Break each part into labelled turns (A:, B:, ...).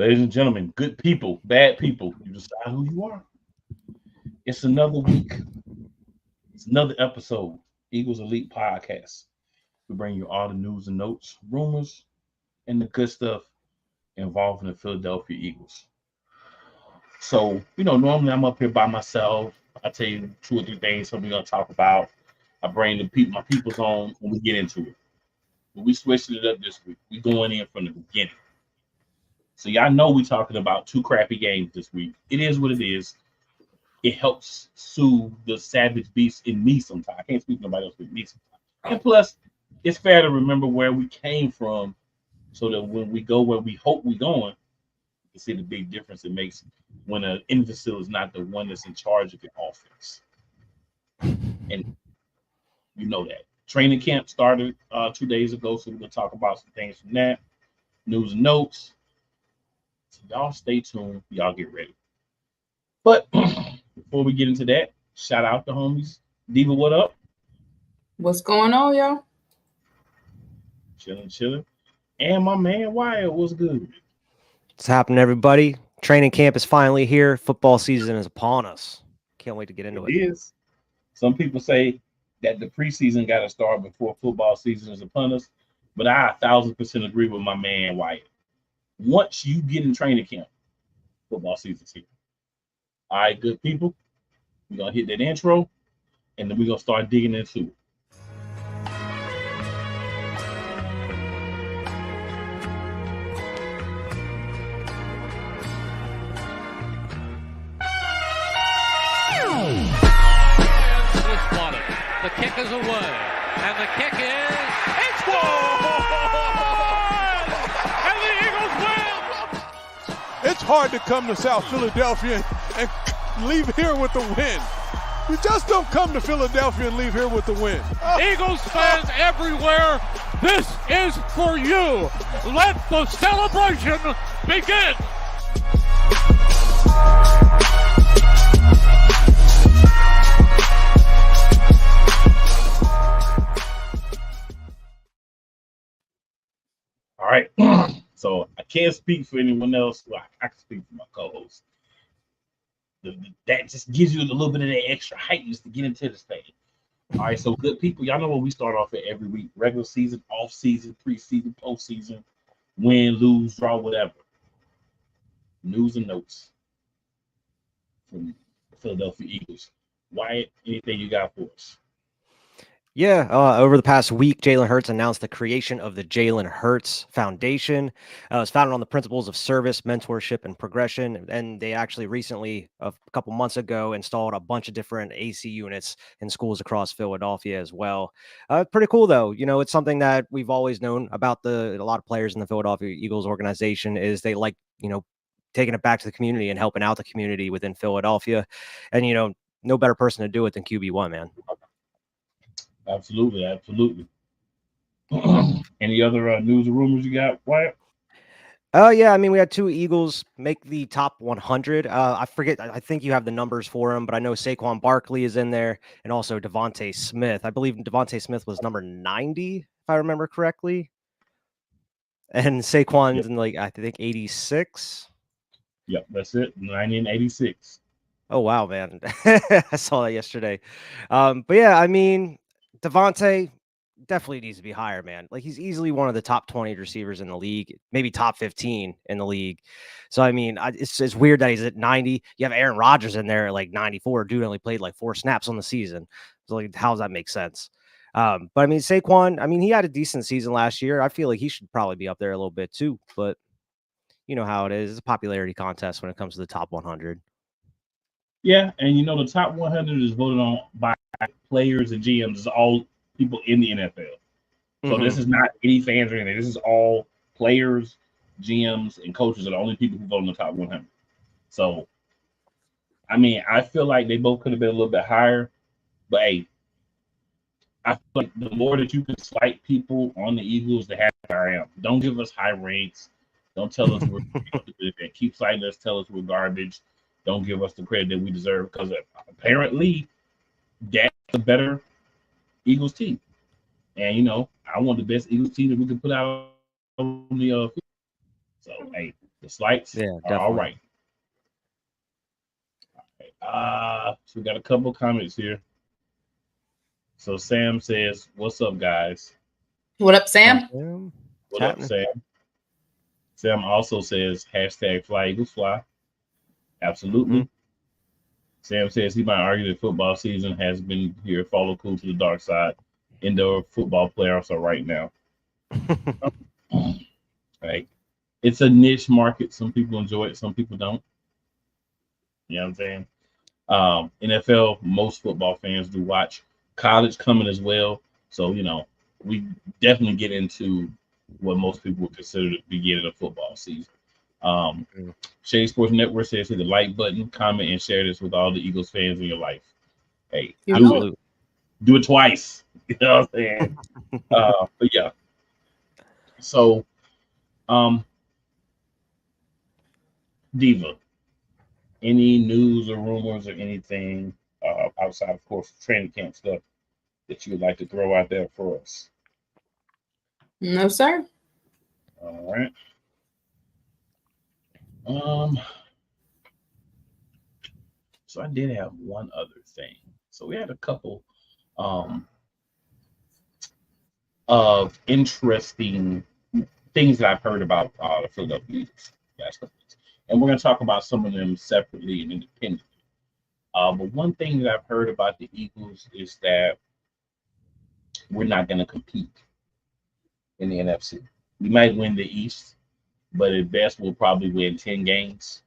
A: Ladies and gentlemen, good people, bad people, you decide who you are. It's another week. It's another episode. Eagles Elite Podcast. We bring you all the news and notes, rumors, and the good stuff involving the Philadelphia Eagles. So, normally I'm up here by myself. I tell you two or three things that we're gonna talk about. I bring my people's on when we get into it. But we switched it up this week. We going in from the beginning. So y'all know we talking about two crappy games this week. It is what it is. It helps soothe the savage beast in me sometimes. I can't speak to nobody else but me sometimes. And plus, it's fair to remember where we came from so that when we go where we hope we're going, you can see the big difference it makes when an imbecile is not the one that's in charge of your offense. And you know that. Training camp started 2 days ago, so we're going to talk about some things from that. News and notes. So y'all stay tuned. Y'all get ready. But before we get into that, shout out the homies. Diva, what up?
B: What's going on, y'all?
A: Chilling. And my man Wyatt, what's good?
C: What's happening, everybody? Training camp is finally here. Football season is upon us. Can't wait to get into it.
A: It is. Some people say that the preseason got to start before football season is upon us, but I 1,000% agree with my man Wyatt. Once you get in training camp, football season's here. All right, good people. We're going to hit that intro, and then we're going to start digging into it.
D: The kick is away, and the kick is it's good! And the Eagles win!
E: It's hard to come to South Philadelphia and leave here with the win. You just don't come to Philadelphia and leave here with the win.
D: Eagles fans everywhere, this is for you. Let the celebration begin.
A: All right. So I can't speak for anyone else. Well, I can speak for my co-host. That just gives you a little bit of that extra hype just to get into this thing. All right, so good people, y'all know what we start off at every week. Regular season, off season, preseason, postseason, win, lose, draw, whatever. News and notes from the Philadelphia Eagles. Wyatt, anything you got for us?
C: Yeah, over the past week, Jalen Hurts announced the creation of the Jalen Hurts Foundation. It was founded on the principles of service, mentorship, and progression. And they actually recently, a couple months ago, installed a bunch of different AC units in schools across Philadelphia as well. Pretty cool, though. It's something that we've always known about a lot of players in the Philadelphia Eagles organization is they like, taking it back to the community and helping out the community within Philadelphia. And, no better person to do it than QB1, man.
A: Absolutely. Any other news or rumors you got, Wyatt?
C: Yeah, we had two Eagles make the top 100. I forget, I think you have the numbers for them, but I know Saquon Barkley is in there, and also Devontae Smith. I believe Devontae Smith was number 90, if I remember correctly. And Saquon's in I think 86.
A: Yep, that's it. 90 and 86.
C: Oh, wow, man. I saw that yesterday. But yeah, Devontae definitely needs to be higher, man. He's easily one of the top 20 receivers in the league, maybe top 15 in the league. So, it's weird that he's at 90. You have Aaron Rodgers in there at 94. Dude only played 4 snaps on the season. So, how does that make sense? But Saquon, he had a decent season last year. I feel like he should probably be up there a little bit too. But you know how it is. It's a popularity contest when it comes to the top 100.
A: Yeah, and the top 100 is voted on by players and GMs. It's all people in the NFL. So This is not any fans or anything. This is all players, GMs, and coaches are the only people who vote on the top 100. So, I feel like they both could have been a little bit higher. But, hey, I feel like the more that you can slight people on the Eagles, the happier I am. Don't give us high ranks. Don't tell us we're keep slighting us. Tell us we're garbage. Don't give us the credit that we deserve because apparently that's a better Eagles team. And, I want the best Eagles team that we can put out on the field. So, hey, The slights
C: Yeah,
A: are all
C: definitely.
A: right. So we got a couple comments here. So Sam says, "What's up, guys?"
B: What up, Sam?
A: What up, Sam? Sam also says, "Hashtag Fly Eagles Fly." Absolutely. Sam says he might argue that football season has been here. Follow cool to the dark side. Indoor football playoffs are right now. Right. It's a niche market. Some people enjoy it, some people don't. You know what I'm saying? NFL, most football fans do watch. College coming as well. So, we definitely get into what most people would consider the beginning of football season. Shady Sports Network says hit the like button, comment, and share this with all the Eagles fans in your life. Hey,
C: Absolutely.
A: Do it twice. You know what I'm saying? But yeah. So, Diva, any news or rumors or anything outside, of course, training camp stuff that you would like to throw out there for us?
B: No, sir.
A: All right. So I did have one other thing. So we had a couple of interesting things that I've heard about the Philadelphia Eagles. And we're going to talk about some of them separately and independently. But one thing that I've heard about the Eagles is that we're not going to compete in the NFC. We might win the East, but at best we'll probably win 10 games.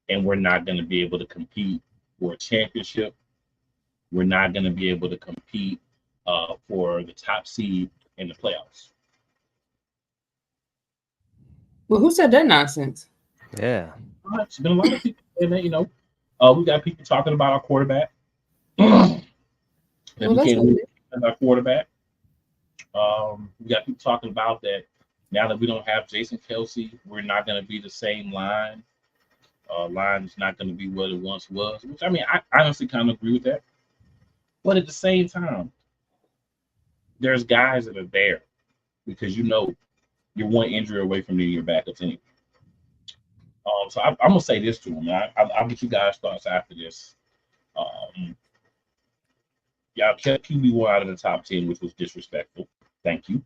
A: And we're not going to be able to compete for a championship. We're not going to be able to compete for the top seed in the playoffs.
B: Well, who said that nonsense?
C: Yeah.
A: It's been a lot of people saying that, we got people talking about our quarterback. That we can't win our quarterback. We got people talking about that now that we don't have Jason Kelce, we're not going to be the same line. Line is not going to be what it once was, which I honestly kind of agree with that. But at the same time, there's guys that are there because you're one injury away from needing your backups anyway. So I'm gonna say this to them. I'll get you guys' thoughts after this. Y'all kept QB1 out of the top 10, which was disrespectful. Thank you.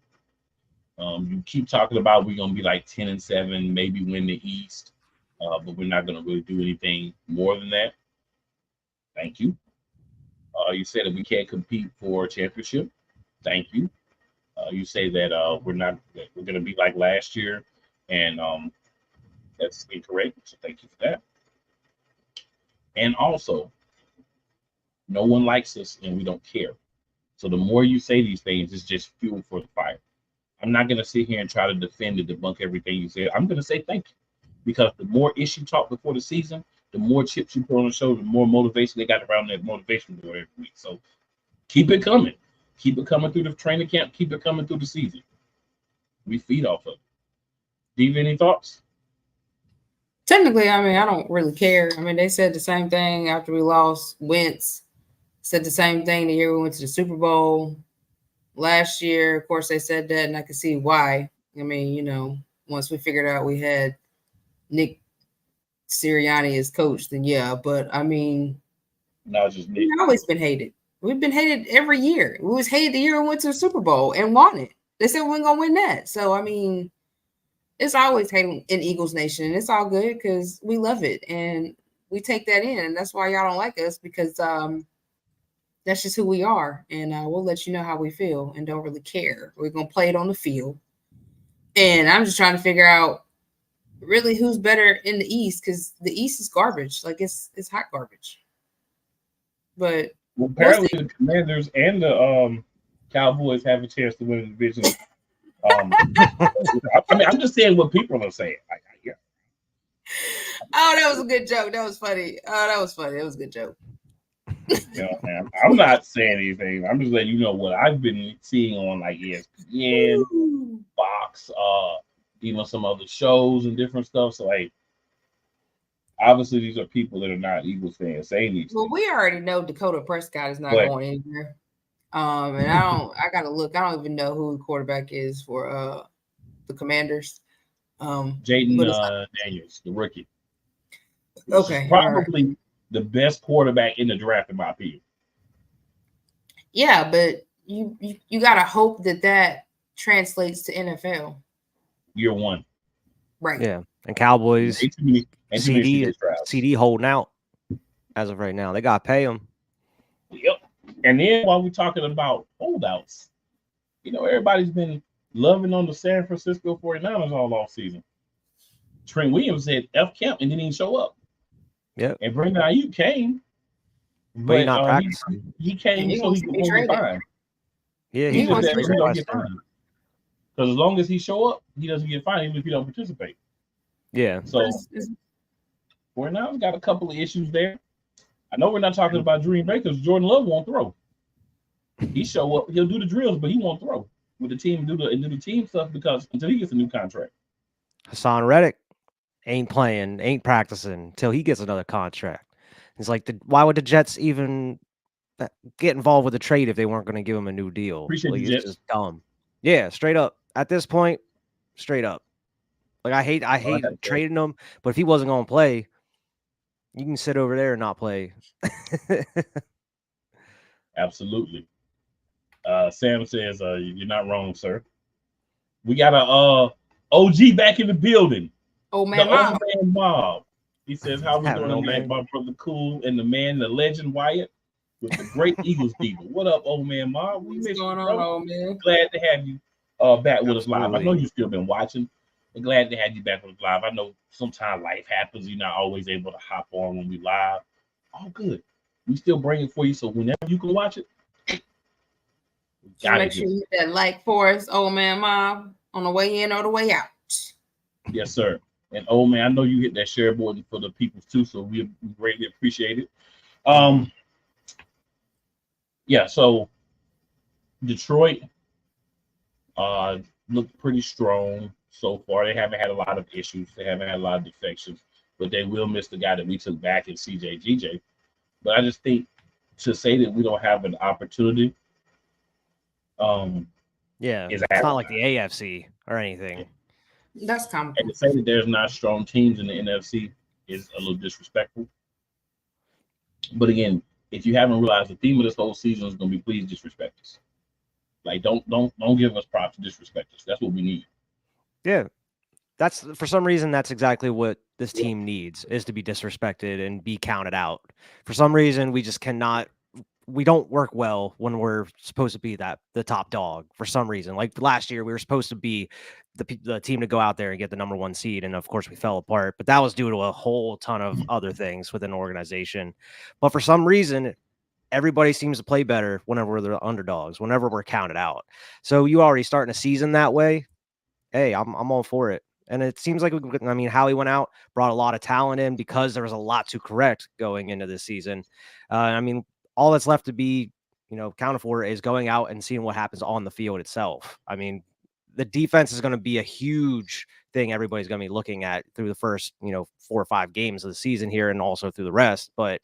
A: You keep talking about we're gonna be like 10-7, maybe win the East, but we're not gonna really do anything more than that. Thank you. You said that we can't compete for a championship. Thank you. You say that we're gonna be like last year, and that's incorrect. So thank you for that. And also, no one likes us, and we don't care. So the more you say these things, it's just fuel for the fire. I'm not gonna sit here and try to defend and debunk everything you said. I'm gonna say thank you, because the more issue talk before the season, the more chips you put on the shoulder, the more motivation they got around that motivation board every week. So keep it coming. Keep it coming through the training camp. Keep it coming through the season. We feed off of it. Steve, any thoughts?
B: Technically, I don't really care. They said the same thing after we lost. Wentz said the same thing the year we went to the Super Bowl. Last year, of course, they said that, and I could see why. Once we figured out we had Nick Sirianni as coach, then yeah. But
A: not just Nick.
B: We've always been hated. We've been hated every year. We was hated the year we went to the Super Bowl and won it. They said we weren't gonna win that. So it's always hating in Eagles Nation, and it's all good because we love it and we take that in, and that's why y'all don't like us, because that's just who we are, and we'll let you know how we feel and don't really care. We're gonna play it on the field, and I'm just trying to figure out really who's better in the East, because the East is garbage. Like it's hot garbage. But
A: apparently the Commanders and the Cowboys have a chance to win the division. I'm just saying what people are saying. Yeah.
B: Oh, that was a good joke. That was funny. Oh, that was funny. That was a good joke.
A: Man, I'm not saying anything. I'm just letting you know what I've been seeing on like ESPN, Fox, even some other shows and different stuff. So obviously these are people that are not Eagles fans saying these things.
B: We already know Dakota Prescott is not going anywhere. And I gotta look. I don't even know who the quarterback is for the Commanders.
A: Jaden Daniels, the rookie.
B: Okay,
A: Probably the best quarterback in the draft, in my opinion.
B: Yeah, but you gotta hope that translates to NFL.
A: Year one.
B: Right.
C: Yeah. And Cowboys, CD holding out as of right now. They got to pay him.
A: Yep. And then while we're talking about holdouts, everybody's been loving on the San Francisco 49ers all off season. Trent Williams said F camp and didn't even show up.
C: Yep.
A: And Brandon Ayuk came.
C: But not practicing.
A: He came so he could get fined.
C: Yeah,
A: he just said he don't get fined. Because as long as he show up, he doesn't get fined even if he don't participate.
C: Yeah.
A: So 49ers got a couple of issues there. I know we're not talking about Green Bay because Jordan Love won't throw. He show up, he'll do the drills, but he won't throw with the team do the team stuff because until he gets a new contract.
C: Hassan Reddick ain't playing, ain't practicing until he gets another contract. It's like, why would the Jets even get involved with the trade if they weren't going to give him a new deal?
A: Appreciate
C: like,
A: the
C: it's
A: Jets.
C: Just dumb. Yeah, straight up. At this point, straight up. Like I hate trading him, but if he wasn't going to play, you can sit over there and not play.
A: Absolutely. Sam says, you're not wrong, sir. We got a OG back in the building.
B: Old man
A: Mob. He says, how we doing tonight, my brother Cool and the man, the legend Wyatt with the great Eagles people. What up, old man Mob?
B: What's going on, old man?
A: Glad to have you back with us live. I know you've still been watching. We're glad to have you back with us live. I know sometimes life happens. You're not always able to hop on when we live. All good. We still bring it for you, so whenever you can watch it,
B: make sure you hit that like for us, old man Mob, on the way in or the way out.
A: Yes, sir. And old man, I know you hit that share button for the people too, so we greatly appreciate it. Yeah, so Detroit looked pretty strong so far. They haven't had a lot of issues. They haven't had a lot of defections, but they will miss the guy that we took back in CJ. But I just think to say that we don't have an opportunity,
C: it's not like the AFC or anything.
B: That's common.
A: And to say that there's not strong teams in the NFC is a little disrespectful. But again, if you haven't realized, the theme of this whole season is going to be please disrespect us. Like don't give us props to disrespect us. That's what we need.
C: Yeah. That's for some reason that's exactly what this team needs, is to be disrespected and be counted out. For some reason we just cannot. We don't work well when we're supposed to be the top dog for some reason. Like last year, we were supposed to be the team to go out there and get the number 1 seed. And of course we fell apart, but that was due to a whole ton of other things within the organization. But for some reason, everybody seems to play better whenever they're underdogs, whenever we're counted out. So you already starting a season that way. Hey, I'm all for it. And it seems like, Howie went out, brought a lot of talent in because there was a lot to correct going into this season. All that's left to be, counted for is going out and seeing what happens on the field itself. The defense is going to be a huge thing everybody's going to be looking at through the first, 4 or 5 games of the season here and also through the rest. But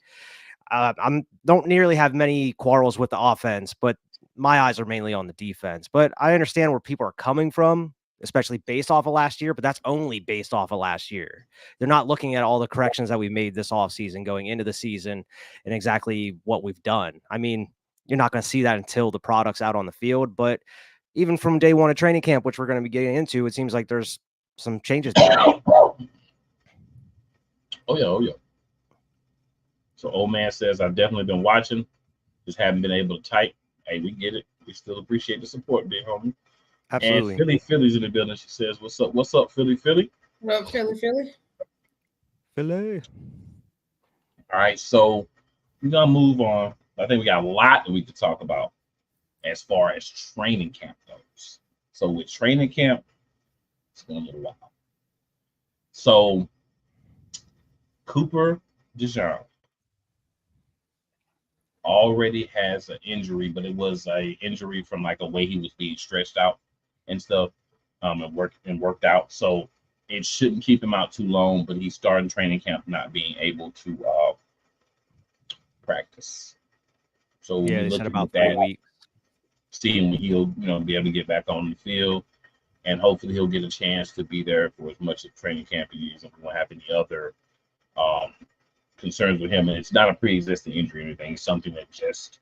C: I don't nearly have many quarrels with the offense, but my eyes are mainly on the defense. But I understand where people are coming from, especially based off of last year, but that's only based off of last year. They're not looking at all the corrections that we made this offseason going into the season and exactly what we've done. You're not going to see that until the product's out on the field, but even from day one of training camp, which we're going to be getting into, it seems like there's some changes.
A: Oh yeah. So old man says, I've definitely been watching, just haven't been able to type. Hey, we get it. We still appreciate the support, big homie.
C: Absolutely.
A: And Philly's in the building. She says, what's up, Philly?
B: What up, Philly?
A: All right, so we're going to move on. I think we got a lot that we could talk about as far as training camp goes. So with training camp, it's going to be a while. So Cooper DeJean already has an injury, but it was an injury from like a way he was being stretched out and stuff, and worked out. So it shouldn't keep him out too long, but he's starting training camp not being able to practice. So
C: they said about 3 weeks.
A: Seeing when he'll be able to get back on the field. and hopefully he'll get a chance to be there for as much of training camp as he is, and we won't have any other concerns with him. And it's not a pre-existing injury or anything; it's something that just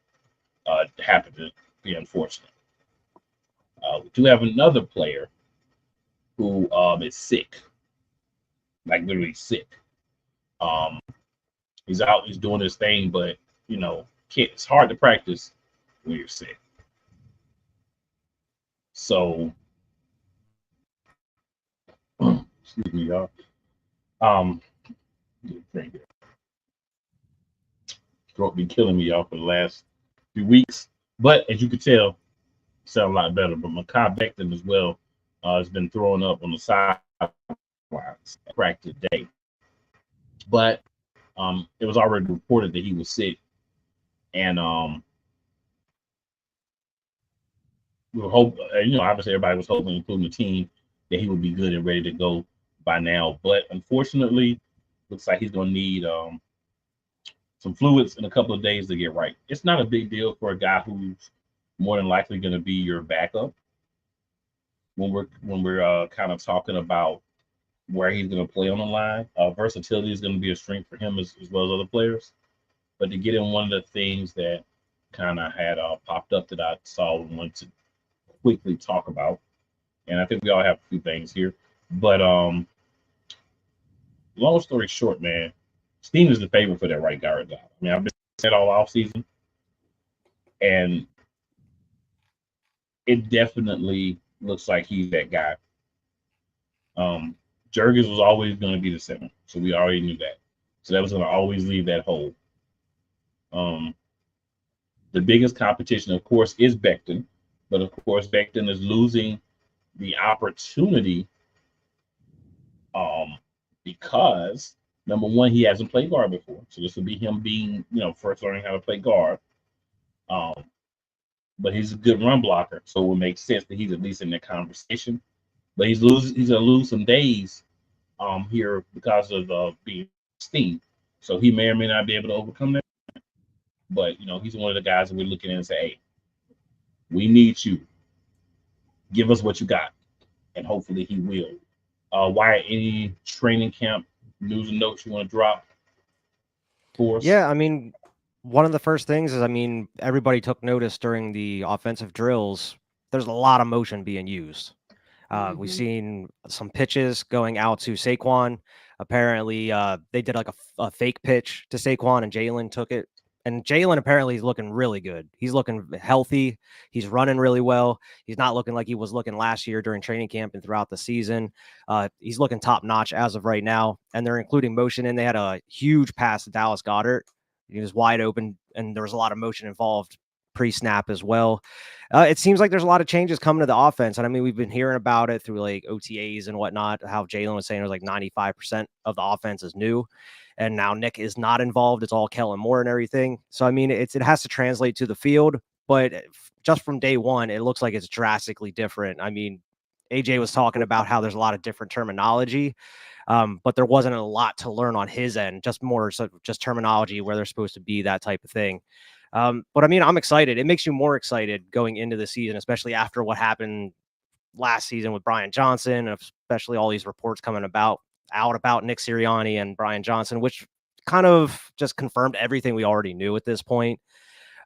A: happened to be unfortunate. We do have another player who is sick, like literally sick. He's out, he's doing his thing, but it's hard to practice when you're sick. So, excuse me, y'all. Throat be killing me, y'all, for the last few weeks. But as you can tell, sound a lot better. But Mekhi Becton as well has been throwing up on the sidelines practice day. But it was already reported that he was sick, and we were hoping, obviously everybody was hoping, including the team, that he would be good and ready to go by now. But unfortunately, looks like he's going to need some fluids in a couple of days to get right. It's not a big deal for a guy who's more than likely going to be your backup when we're kind of talking about where he's going to play on the line. Versatility is going to be a strength for him as well as other players. But to get in, one of the things that kind of had popped up that I saw and wanted to quickly talk about, and I think we all have a few things here. But long story short, man, Steen is the favorite for that right guard job. I mean, I've been saying all off season, and it definitely looks like he's that guy. Jurgens was always going to be the center, so we already knew that. So that was going to always leave that hole. The biggest competition, of course, is Becton, but of course, Becton is losing the opportunity because, number one, he hasn't played guard before. So this will be him being, first learning how to play guard. But he's a good run blocker, so it would make sense that he's at least in that conversation. But he's going to lose some days here because of being Steen. So he may or may not be able to overcome that. But, he's one of the guys that we're looking at and say, hey, we need you. Give us what you got. And hopefully he will. Why any training camp news and notes you want to drop for us?
C: Yeah, I mean, one of the first things is, everybody took notice during the offensive drills. There's a lot of motion being used. We've seen some pitches going out to Saquon. Apparently, they did like a fake pitch to Saquon, and Jalen took it. And Jalen apparently is looking really good. He's looking healthy. He's running really well. He's not looking like he was looking last year during training camp and throughout the season. He's looking top notch as of right now. And they're including motion in. They had a huge pass to Dallas Goedert. He was wide open, and there was a lot of motion involved pre-snap as well. It seems like there's a lot of changes coming to the offense. And we've been hearing about it through like OTAs and whatnot, how Jalen was saying it was like 95% of the offense is new. And now Nick is not involved. It's all Kellen Moore and everything. So, it has to translate to the field. But just from day one, it looks like it's drastically different. AJ was talking about how there's a lot of different terminology, but there wasn't a lot to learn on his end, just more so just terminology, where they're supposed to be, that type of thing. But I'm excited. It makes you more excited going into the season, especially after what happened last season with Brian Johnson, and especially all these reports coming out about Nick Sirianni and Brian Johnson, which kind of just confirmed everything we already knew at this point.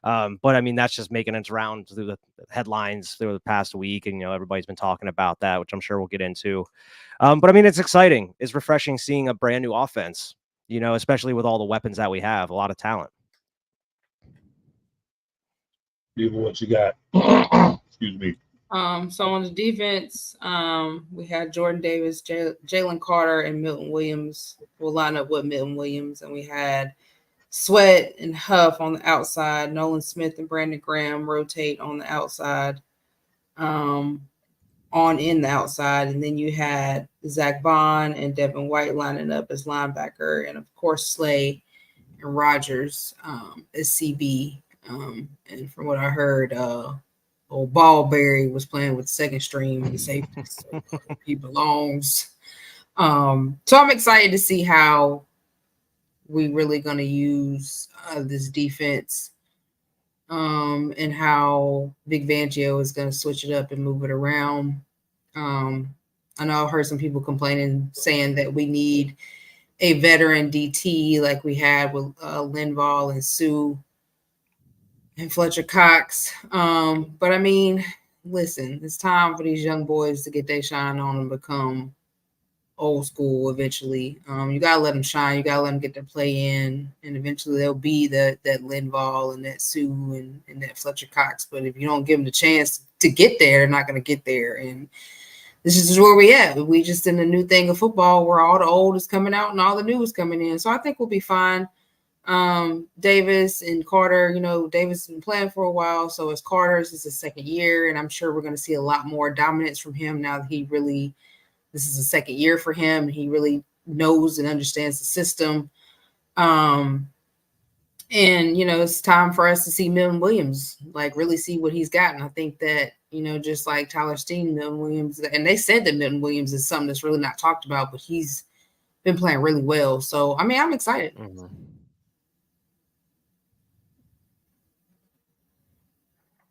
C: But that's just making its round through the headlines through the past week. And, everybody's been talking about that, which I'm sure we'll get into. But it's exciting. It's refreshing seeing a brand new offense, especially with all the weapons that we have, a lot of talent.
A: People, what you got? Excuse me.
B: So on the defense, we had Jordan Davis, Jalen Carter, and Milton Williams will line up with Milton Williams. And we had Sweat and Huff on the outside. Nolan Smith and Brandon Graham rotate on the outside, in the outside. And then you had Zach Bond and Devin White lining up as linebacker. And, of course, Slay and Rogers as CB. And from what I heard, old Ballberry was playing with second string in the safety, so he belongs. So I'm excited to see how we really going to use this defense, and how Vic Fangio is going to switch it up and move it around. I know I've heard some people complaining, saying that we need a veteran DT like we had with Linval and Sue and Fletcher Cox. But I mean, listen, it's time for these young boys to get their shine on and become old school eventually. You gotta let them shine. You gotta let them get their play in, and eventually they'll be that Linval and that Sue and that Fletcher Cox. But if you don't give them the chance to get there, they're not gonna get there. And this is where we at. We just in the new thing of football where all the old is coming out and all the new is coming in. So I think we'll be fine. Davis and Carter, Davis has been playing for a while, so it's Carter's. This is his second year, and I'm sure we're going to see a lot more dominance from him now that this is the second year for him, and he really knows and understands the system. And it's time for us to see Milton Williams, really see what he's got. And I think that, just like Tyler Steen, Milton Williams, and they said that Milton Williams is something that's really not talked about, but he's been playing really well. So, I mean, I'm excited.
C: Mm-hmm.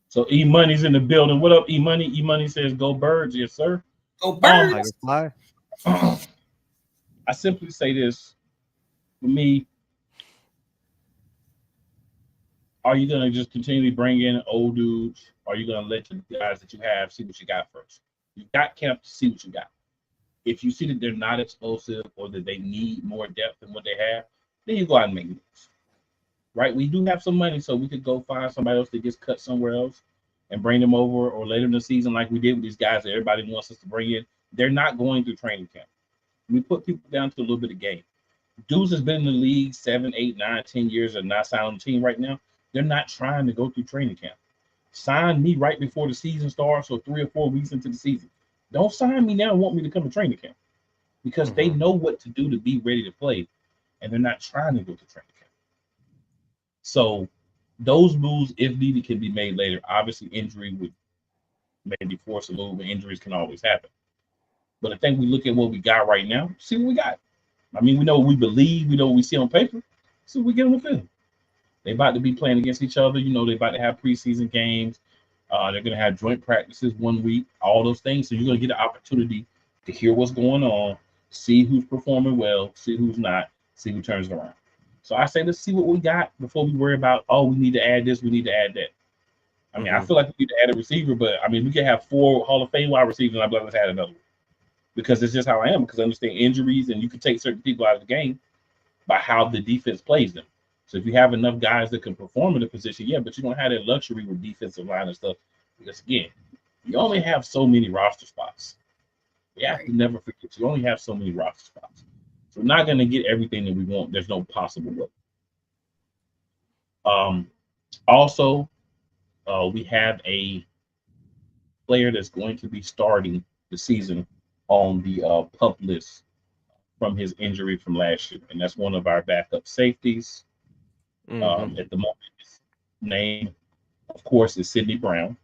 A: So E-Money's in the building. What up, E-Money? E-Money says, go Birds. Yes, sir.
B: Go Birds.
A: I simply say this. For me, are you going to just continually bring in old dudes? Or are you going to let the guys that you have see what you got first? You got camp to see what you got. If you see that they're not explosive or that they need more depth than what they have, then you go out and make moves. Right? We do have some money, so we could go find somebody else that gets cut somewhere else and bring them over, or later in the season like we did with these guys that everybody wants us to bring in. They're not going through training camp. We put people down to a little bit of game. Dudes has been in the league 7, 8, 9, 10 years and not signed on the team right now. They're not trying to go through training camp. Sign me right before the season starts or 3 or 4 weeks into the season. Don't sign me now and want me to come to training camp, because they know what to do to be ready to play, and they're not trying to go to training camp. So those moves, if needed, can be made later. Obviously, injury would maybe force a move, and injuries can always happen. But I think we look at what we got right now, see what we got. I mean, we know what we believe, we know what we see on paper, so we get on the field. They're about to be playing against each other. They're about to have preseason games. They're going to have joint practices 1 week, all those things. So you're going to get an opportunity to hear what's going on, see who's performing well, see who's not, see who turns around. So I say, let's see what we got before we worry about, we need to add this, we need to add that. I mean, I feel like we need to add a receiver, but I mean, we can have 4 Hall of Fame wide receivers, and I'm like, let's add another one. Because it's just how I am, because I understand injuries, and you can take certain people out of the game by how the defense plays them. So if you have enough guys that can perform in the position, but you don't have that luxury with defensive line and stuff. Because again, you only have so many roster spots. You have to never forget, you only have so many roster spots. So we're not going to get everything that we want. There's no possible way. Also, we have a player that's going to be starting the season on the PUP list from his injury from last year, and that's one of our backup safeties. At the moment, his name, of course, is Sidney Brown.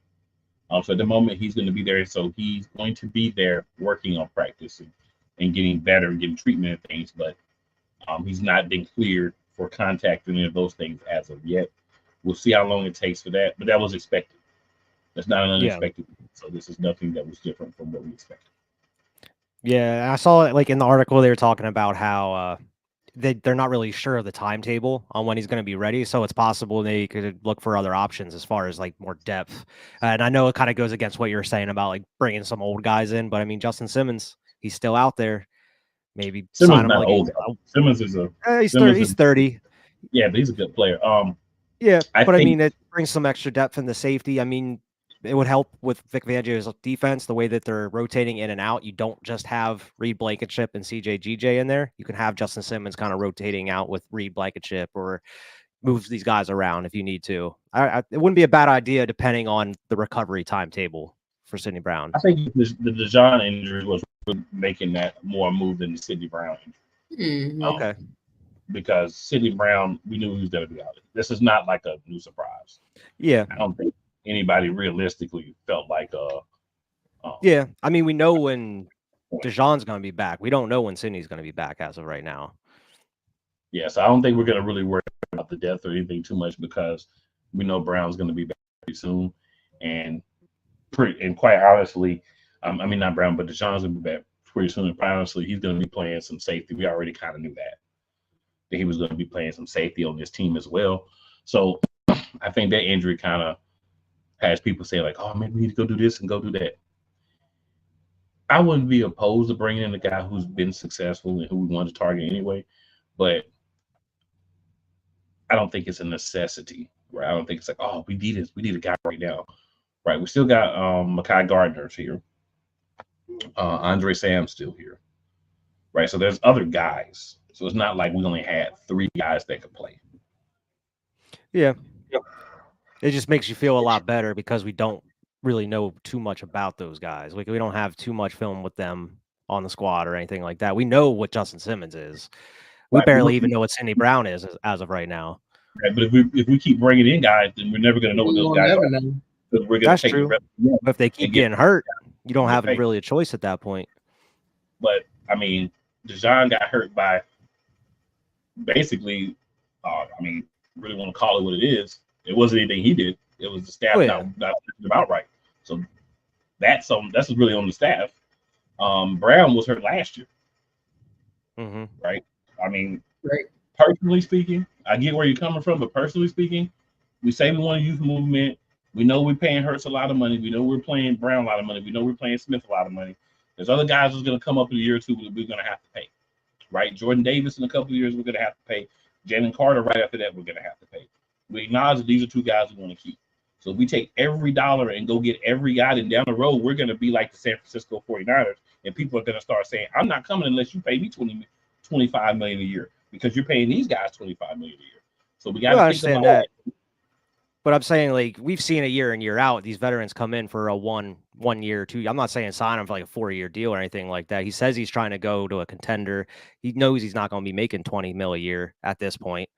A: So at the moment, he's going to be there. So he's going to be there working on practice and getting better and getting treatment and things. But he's not been cleared for contact or any of those things as of yet. We'll see how long it takes for that. But that was expected. That's not an unexpected. So this is nothing that was different from what we expected.
C: Yeah, I saw it in the article. They were talking about how they're not really sure of the timetable on when he's going to be ready. So it's possible they could look for other options as far as more depth. And I know it kind of goes against what you're saying about bringing some old guys in, but I mean, Justin Simmons, he's still out there. Maybe
A: Simmons not old. Simmons is
C: he's 30.
A: Yeah, but he's a good player.
C: Yeah, I mean, it brings some extra depth in the safety. I mean, it would help with Vic Fangio's defense, the way that they're rotating in and out. You don't just have Reed Blankenship and CJ GJ in there. You can have Justin Simmons kind of rotating out with Reed Blankenship, or move these guys around if you need to. It wouldn't be a bad idea depending on the recovery timetable for Sidney Brown.
A: I think the DeJohn injury was making that more move than the Sidney Brown injury.
C: Okay.
A: Because Sidney Brown, we knew he was going to be out. This is not like a new surprise.
C: Yeah.
A: I don't think anybody realistically felt like
C: yeah, I mean, we know when DeJohn's going to be back. We don't know when Sidney's going to be back as of right now.
A: Yeah, so I don't think we're going to really worry about the depth or anything too much, because we know Brown's going to be back pretty soon. And quite honestly, I mean, not Brown, but Deshaun's going to be back pretty soon. And honestly, he's going to be playing some safety. We already kind of knew that he was going to be playing some safety on this team as well. So I think that injury kind of has people saying like, oh, maybe we need to go do this and go do that. I wouldn't be opposed to bringing in a guy who's been successful and who we want to target anyway, but I don't think it's a necessity, right? I don't think it's like, oh, we need a guy right now, right? We still got Mekhi Gardner's here, Andre Sam's still here, right? So there's other guys. So it's not like we only had 3 guys that could play.
C: Yeah. It just makes you feel a lot better because we don't really know too much about those guys. Like we don't have too much film with them on the squad or anything like that. We know what Justin Simmons is. We barely even know what Sidney Brown is as of right now.
A: Right, but if we keep bringing in guys, then we're never going to know what those guys are. We're
C: That's true. But if they keep getting hurt, you don't have really a choice at that point.
A: But I mean, Deshaun got hurt by basically. I mean, really want to call it what it is. It wasn't anything he did. It was the staff not about right. So that's really on the staff. Brown was hurt last year, right? I mean, personally speaking, I get where you're coming from, but personally speaking, we say we want a youth movement. We know we're paying Hurts a lot of money. We know we're paying Brown a lot of money. We know we're paying Smith a lot of money. There's other guys who's going to come up in a year or two that we're going to have to pay, right? Jordan Davis in a couple of years, we're going to have to pay. Jalen Carter right after that, we're going to have to pay. We acknowledge that these are 2 guys we want to keep. So if we take every dollar and go get every guy, then down the road, we're going to be like the San Francisco 49ers, and people are going to start saying, I'm not coming unless you pay me $25 million a year because you're paying these guys $25 million a year. So we got to
C: understand that. But I'm saying, like, we've seen a year in, year out, these veterans come in for a one year, 2. I'm not saying sign him for like a 4-year deal or anything like that. He says he's trying to go to a contender. He knows he's not going to be making $20 million a year at this point.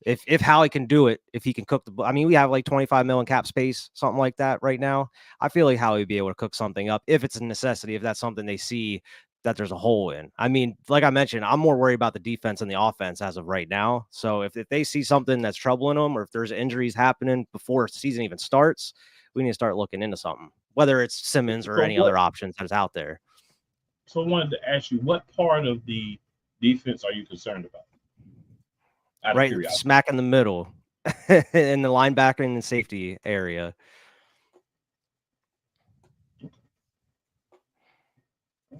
C: If Howie can do it, if he can cook I mean, we have like $25 million cap space, something like that right now. I feel like Howie would be able to cook something up if it's a necessity, if that's something they see that there's a hole in. I mean, like I mentioned, I'm more worried about the defense and the offense as of right now. So if they see something that's troubling them, or if there's injuries happening before the season even starts, we need to start looking into something, whether it's Simmons or any other options that's out there.
A: So I wanted to ask you, what part of the defense are you concerned about?
C: Right smack in the middle, in the linebacker and the safety area.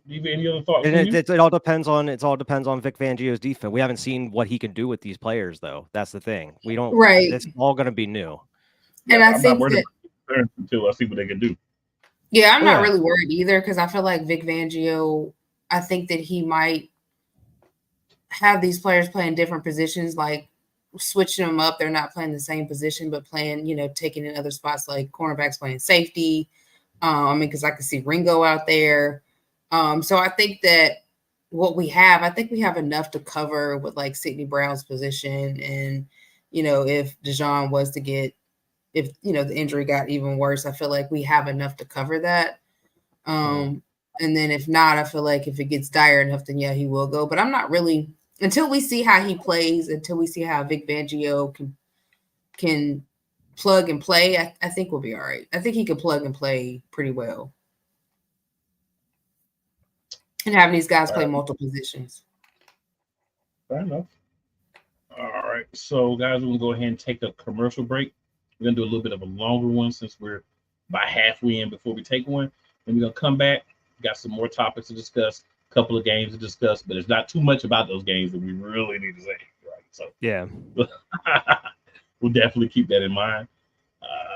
A: Do you have any other thoughts?
C: And it all depends on Vic Fangio's defense. We haven't seen what he can do with these players, though. That's the thing. We don't.
B: Right.
C: It's all going to be new.
B: And I think that
A: until I see what they can do.
B: Yeah, I'm not really worried either because I feel like Vic Fangio. I think that he might have these players playing different positions, like switching them up. They're not playing the same position, but playing, taking in other spots like cornerbacks playing safety. I mean, because I can see Ringo out there. So I think that we have enough to cover with like Sidney Brown's position. And, if Deshaun was to get, the injury got even worse, I feel like we have enough to cover that. And then if not, I feel like if it gets dire enough, then he will go. But I'm not really, until we see how he plays, until we see how Vic Fangio can plug and play, I think we'll be all right. I think he can plug and play pretty well. And having these guys play multiple positions.
A: Fair enough. All right. So, guys, we're going to go ahead and take a commercial break. We're going to do a little bit of a longer one since we're about halfway in before we take one. And we're going to come back. We got some more topics to discuss, a couple of games to discuss, but there's not too much about those games that we really need to say. Right. So,
C: yeah.
A: We'll definitely keep that in mind.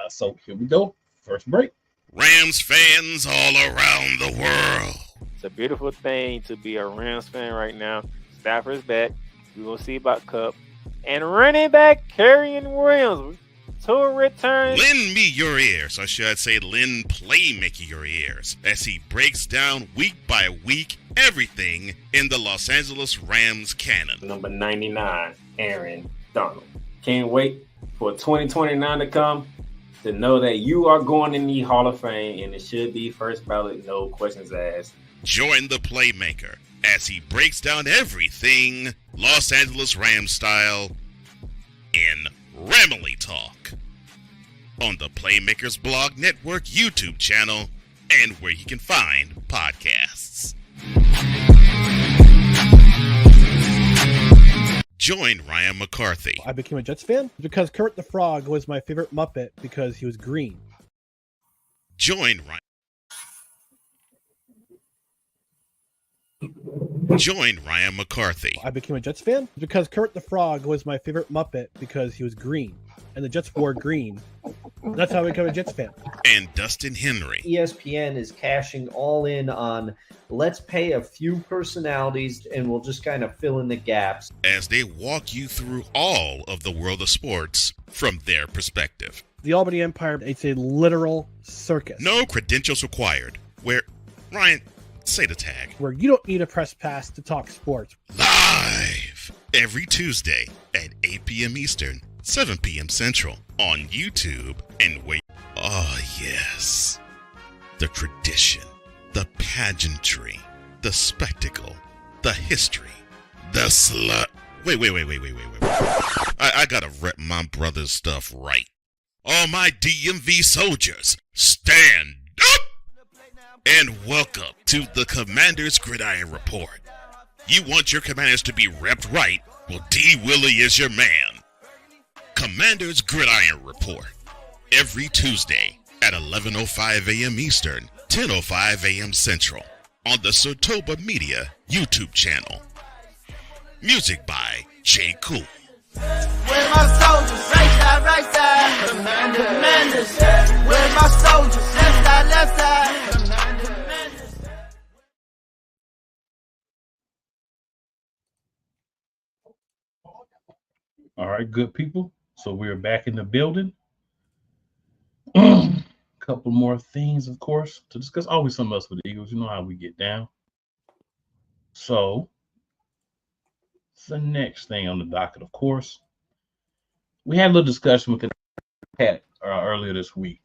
A: So, here we go. First break.
F: Rams fans all around the world.
G: It's a beautiful thing to be a Rams fan right now. Stafford's back. We're going to see about Kupp. And running back Kyren Williams to return.
F: Lend me your ears, or should I say lend Playmaker your ears, as he breaks down week by week everything in the Los Angeles Rams canon.
H: Number 99, Aaron Donald. Can't wait for 2029 to come to know that you are going in the Hall of Fame, and it should be first ballot, no questions asked.
F: Join the Playmaker as he breaks down everything Los Angeles Rams style in Ramily Talk on the Playmakers Blog Network YouTube channel and where you can find podcasts. Join Ryan McCarthy.
I: I became a Jets fan because Kurt the Frog was my favorite Muppet because he was green.
F: Join Ryan McCarthy.
I: I became a Jets fan because Kurt the Frog was my favorite Muppet because he was green. And the Jets wore green. That's how I became a Jets fan.
F: And Dustin Henry.
J: ESPN is cashing all in on let's pay a few personalities and we'll just kind of fill in the gaps.
F: As they walk you through all of the world of sports from their perspective.
I: The Albany Empire, it's a literal circus.
F: No credentials required. Where, Ryan, say the tag.
I: Where you don't need a press pass to talk sports.
F: Live every Tuesday at 8 p.m. Eastern, 7 p.m. Central on YouTube and wait. Oh, yes. The tradition, the pageantry, the spectacle, the history, the slut. Wait. I gotta rep my brother's stuff right. All my DMV soldiers, stand up! And welcome to the Commander's Gridiron Report. You want your Commanders to be repped right? Well, D. Willie is your man. Commander's Gridiron Report. Every Tuesday at 11:05 a.m. Eastern, 10:05 a.m. Central on the Sotoba Media YouTube channel. Music by J. Cool.
K: Where's my soldiers? Right side. Commanders. Where's my soldiers? Left side.
A: All right, good people. So we're back in the building. Couple more things, of course, to discuss. Always something else with the Eagles. You know how we get down. So the next thing on the docket, of course, we had a little discussion with the Pat earlier this week.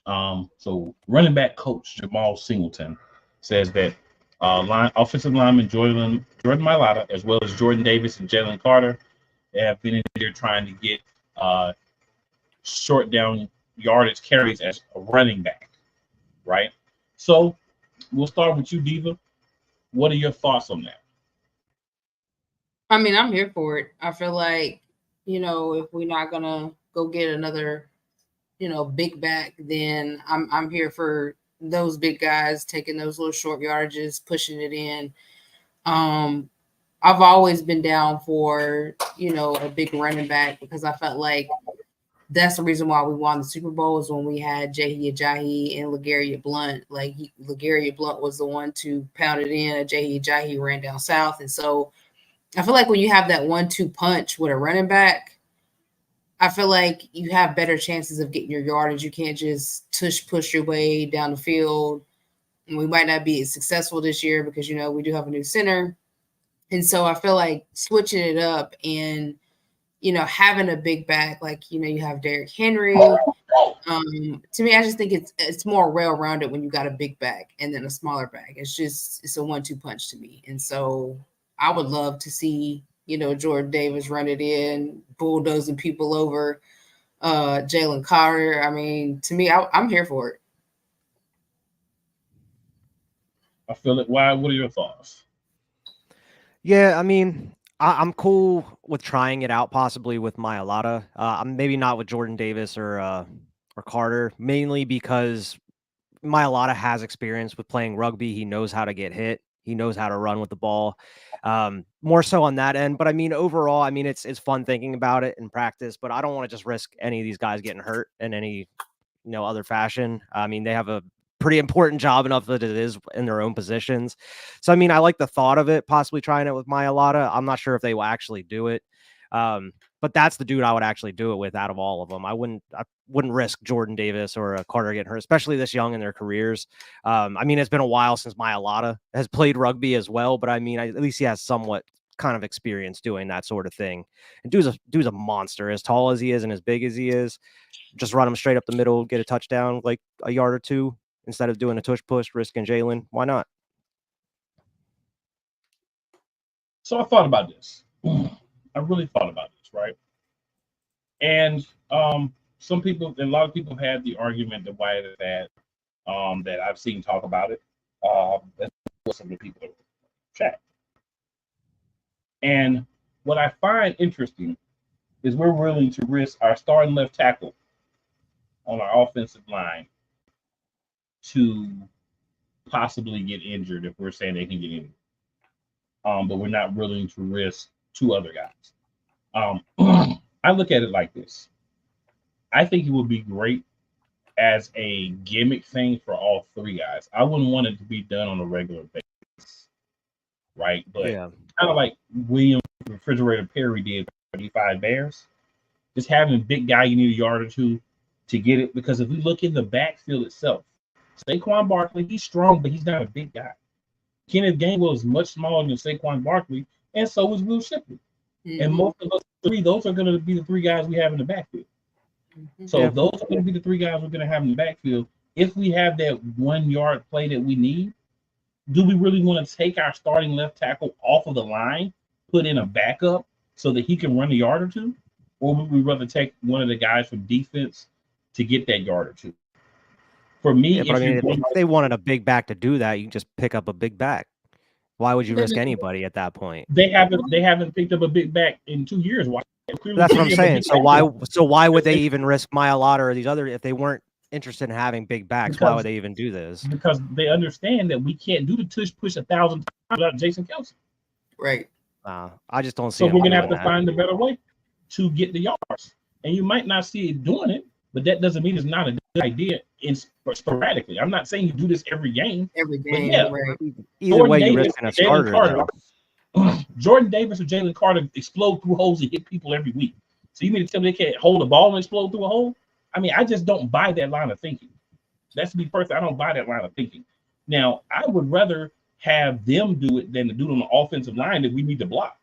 A: So running back coach Jamal Singleton says that offensive lineman Jordan Mailata, as well as Jordan Davis and Jalen Carter, have been in there trying to get short down yardage carries as a running back, right? So we'll start with you, Diva. What are your thoughts on that?
B: I mean, I'm here for it. I feel like, if we're not gonna go get another, big back, then I'm here for those big guys taking those little short yardages, pushing it in. I've always been down for, a big running back because I felt like that's the reason why we won the Super Bowl is when we had Jahi Ajayi and LeGarrette Blount. Like LeGarrette Blount was the one to pound it in. Jahi Ajayi ran down south. And so I feel like when you have that 1-2 punch with a running back, I feel like you have better chances of getting your yardage. You can't just push your way down the field. And we might not be as successful this year because, we do have a new center. And so I feel like switching it up and, having a big back, like, you have Derrick Henry. To me, I just think it's more well-rounded when you got a big back and then a smaller back. It's a 1-2 punch to me. And so I would love to see, Jordan Davis run it in, bulldozing people over, Jalen Carter. I mean, to me, I'm here for it.
A: I feel it. Why? What are your thoughts?
C: Yeah, I mean, I'm cool with trying it out possibly with Mailata. I'm maybe not with Jordan Davis or Carter, mainly because Mailata has experience with playing rugby. He knows how to get hit. He knows how to run with the ball. More so on that end. But I mean, overall, it's fun thinking about it in practice, but I don't want to just risk any of these guys getting hurt in any, other fashion. I mean, they have a pretty important job enough that it is in their own positions. So, I like the thought of it, possibly trying it with Mailata. I'm not sure if they will actually do it. But that's the dude I would actually do it with out of all of them. I wouldn't risk Jordan Davis or Carter getting hurt, especially this young in their careers. It's been a while since Mailata has played rugby as well, but at least he has somewhat kind of experience doing that sort of thing. And dude's a monster, as tall as he is and as big as he is. Just run him straight up the middle, get a touchdown, like a yard or two, instead of doing a tush push, risking Jalen. Why not?
A: So I thought about this. I really thought about this, right? And a lot of people had the argument that why that that I've seen talk about it. That's what some of the people in the chat. And what I find interesting is we're willing to risk our starting left tackle on our offensive line to possibly get injured if we're saying they can get injured. But we're not willing to risk 2 other guys. I look at it like this. I think it would be great as a gimmick thing for all 3 guys. I wouldn't want it to be done on a regular basis, right? But kind of like William Refrigerator Perry did for 35 Bears, just having a big guy you need a yard or 2 to get it. Because if we look in the backfield itself, Saquon Barkley, he's strong, but he's not a big guy. Kenneth Gainwell is much smaller than Saquon Barkley, and so is Will Shipley. Mm-hmm. And most of us 3, those are going to be the 3 guys we have in the backfield. So if those are going to be the 3 guys we're going to have in the backfield, if we have that 1 yard play that we need, do we really want to take our starting left tackle off of the line, put in a backup so that he can run a yard or 2? Or would we rather take one of the guys from defense to get that yard or 2? For me,
C: if they wanted a big back to do that, you can just pick up a big back. Why would you risk anybody at that point?
A: They haven't picked up a big back in 2 years. Why?
C: That's what I'm saying. So why would they even risk Mailata or these other if they weren't interested in having big backs? Why would they even do this?
A: Because they understand that we can't do the tush push 1,000 times without Jason Kelce.
B: Right.
C: I just don't see.
A: So we're gonna have to find a better way to get the yards, and you might not see it doing it, but that doesn't mean it's not a good idea. Sporadically, I'm not saying you do this every game.
B: Every game, right?
C: Either way, you're risking a starter.
A: Jordan Davis or Jalen Carter explode through holes and hit people every week. So you mean to tell me they can't hold a ball and explode through a hole? I mean, I just don't buy that line of thinking. That's to be perfect. I don't buy that line of thinking. Now, I would rather have them do it than to do it on the offensive line that we need to block.